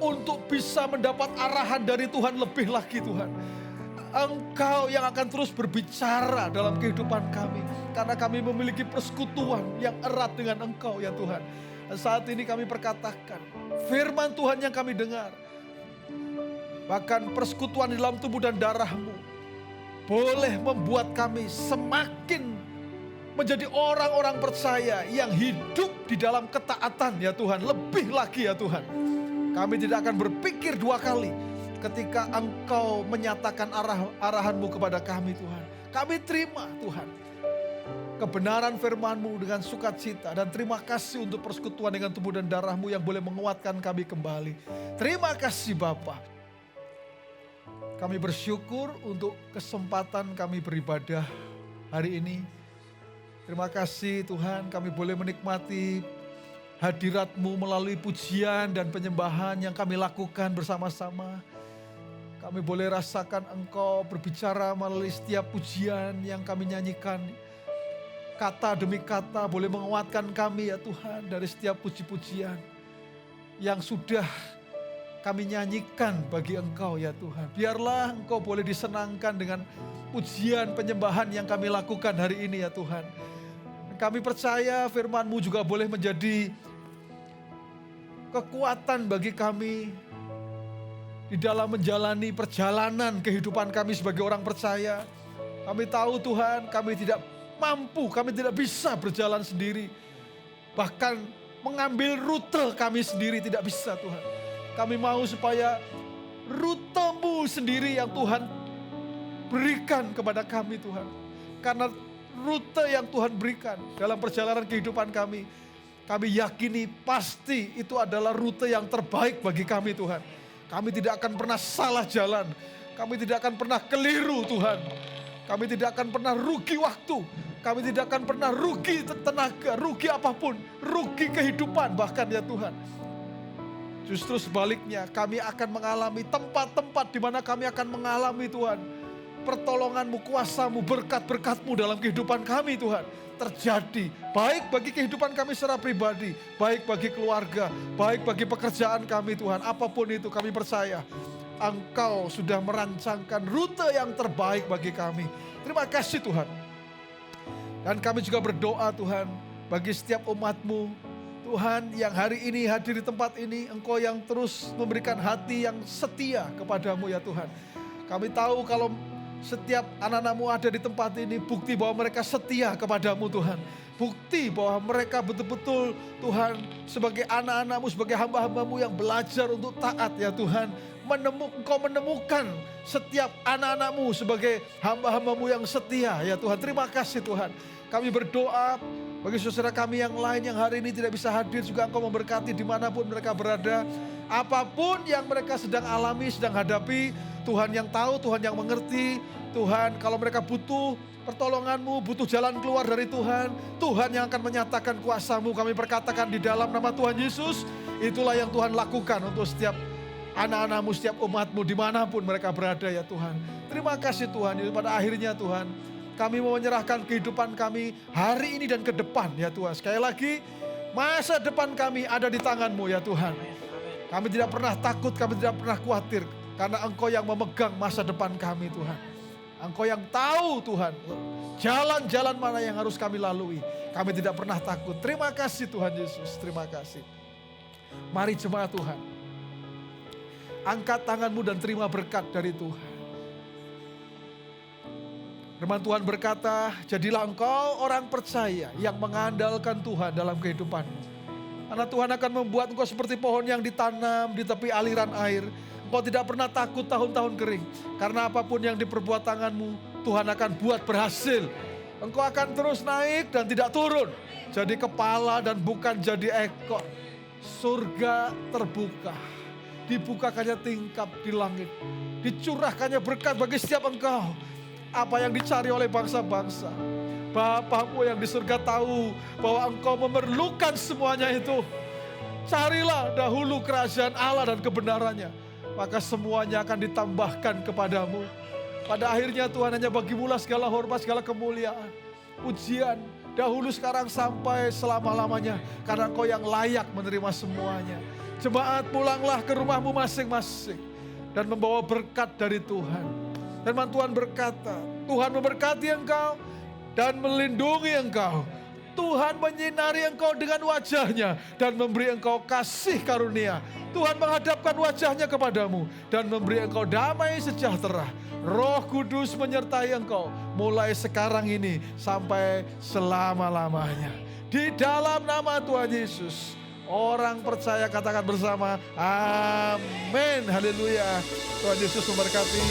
untuk bisa mendapat arahan dari Tuhan lebih lagi Tuhan. Engkau yang akan terus berbicara dalam kehidupan kami. Karena kami memiliki persekutuan yang erat dengan Engkau ya Tuhan. Dan saat ini kami perkatakan firman Tuhan yang kami dengar. Bahkan persekutuan di dalam tubuh dan darah-Mu boleh membuat kami semakin menjadi orang-orang percaya yang hidup di dalam ketaatan ya Tuhan. Lebih lagi ya Tuhan. Kami tidak akan berpikir dua kali ketika Engkau menyatakan arahan-Mu kepada kami Tuhan. Kami terima Tuhan kebenaran firman-Mu dengan sukacita. Dan terima kasih untuk persekutuan dengan tubuh dan darah-Mu yang boleh menguatkan kami kembali. Terima kasih Bapa. Kami bersyukur untuk kesempatan kami beribadah hari ini. Terima kasih Tuhan, kami boleh menikmati hadirat-Mu melalui pujian dan penyembahan yang kami lakukan bersama-sama. Kami boleh rasakan Engkau berbicara melalui setiap pujian yang kami nyanyikan. Kata demi kata boleh menguatkan kami ya Tuhan dari setiap puji-pujian yang sudah kami nyanyikan bagi Engkau ya Tuhan. Biarlah Engkau boleh disenangkan dengan pujian penyembahan yang kami lakukan hari ini ya Tuhan. Kami percaya firman-Mu juga boleh menjadi kekuatan bagi kami di dalam menjalani perjalanan kehidupan kami sebagai orang percaya. Kami tahu Tuhan, kami tidak mampu, kami tidak bisa berjalan sendiri. Bahkan mengambil rute kami sendiri tidak bisa Tuhan. Kami mau supaya rute-Mu sendiri yang Tuhan berikan kepada kami Tuhan. Karena rute yang Tuhan berikan dalam perjalanan kehidupan kami, kami yakini pasti itu adalah rute yang terbaik bagi kami Tuhan. Kami tidak akan pernah salah jalan. Kami tidak akan pernah keliru Tuhan. Kami tidak akan pernah rugi waktu. Kami tidak akan pernah rugi tenaga, rugi apapun, rugi kehidupan bahkan ya Tuhan. Justru sebaliknya kami akan mengalami tempat-tempat di mana kami akan mengalami Tuhan. Pertolongan-Mu, kuasa-Mu, berkat-berkat-Mu dalam kehidupan kami Tuhan. Terjadi baik bagi kehidupan kami secara pribadi, baik bagi keluarga, baik bagi pekerjaan kami Tuhan. Apapun itu kami percaya Engkau sudah merancangkan rute yang terbaik bagi kami. Terima kasih Tuhan. Dan kami juga berdoa Tuhan bagi setiap umat-Mu. Tuhan yang hari ini hadir di tempat ini, Engkau yang terus memberikan hati yang setia kepadamu ya Tuhan. Kami tahu kalau setiap anak-anak-Mu ada di tempat ini, bukti bahwa mereka setia kepadamu Tuhan. Bukti bahwa mereka betul-betul Tuhan sebagai anak-anak-Mu, sebagai hamba-hamba-Mu yang belajar untuk taat ya Tuhan. Engkau menemukan setiap anak-anak-Mu sebagai hamba-hamba-Mu yang setia ya Tuhan. Terima kasih Tuhan. Kami berdoa bagi saudara kami yang lain yang hari ini tidak bisa hadir, juga Engkau memberkati dimanapun mereka berada. Apapun yang mereka sedang alami, sedang hadapi, Tuhan yang tahu, Tuhan yang mengerti. Tuhan, kalau mereka butuh pertolongan-Mu, butuh jalan keluar dari Tuhan, Tuhan yang akan menyatakan kuasa-Mu. Kami perkatakan di dalam nama Tuhan Yesus, itulah yang Tuhan lakukan untuk setiap anak-anak-Mu, setiap umat-Mu dimanapun mereka berada ya Tuhan. Terima kasih Tuhan, pada akhirnya Tuhan, kami mau menyerahkan kehidupan kami hari ini dan ke depan ya Tuhan. Sekali lagi, masa depan kami ada di tangan-Mu ya Tuhan. Kami tidak pernah takut, kami tidak pernah khawatir. Karena Engkau yang memegang masa depan kami Tuhan. Engkau yang tahu Tuhan, jalan-jalan mana yang harus kami lalui. Kami tidak pernah takut. Terima kasih Tuhan Yesus, terima kasih. Mari jemaat Tuhan, angkat tanganmu dan terima berkat dari Tuhan. Firman Tuhan berkata, jadilah engkau orang percaya yang mengandalkan Tuhan dalam kehidupanmu. Karena Tuhan akan membuat engkau seperti pohon yang ditanam di tepi aliran air. Engkau tidak pernah takut tahun-tahun kering. Karena apapun yang diperbuat tanganmu, Tuhan akan buat berhasil. Engkau akan terus naik dan tidak turun. Jadi kepala dan bukan jadi ekor. Surga terbuka. Dibukakannya tingkap di langit. Dicurahkannya berkat bagi setiap engkau. Apa yang dicari oleh bangsa-bangsa. Bapamu yang di surga tahu bahwa engkau memerlukan semuanya itu. Carilah dahulu kerajaan Allah dan kebenarannya. Maka semuanya akan ditambahkan kepadamu. Pada akhirnya Tuhan hanya bagimulah segala hormat, segala kemuliaan. Pujian dahulu, sekarang, sampai selama-lamanya. Karena engkau yang layak menerima semuanya. Jemaat, pulanglah ke rumahmu masing-masing. Dan membawa berkat dari Tuhan. Firman Tuhan berkata, Tuhan memberkati engkau dan melindungi engkau. Tuhan menyinari engkau dengan wajahnya dan memberi engkau kasih karunia. Tuhan menghadapkan wajahnya kepadamu dan memberi engkau damai sejahtera. Roh Kudus menyertai engkau mulai sekarang ini sampai selama-lamanya. Di dalam nama Tuhan Yesus, orang percaya katakan bersama, amin, haleluya. Tuhan Yesus memberkati.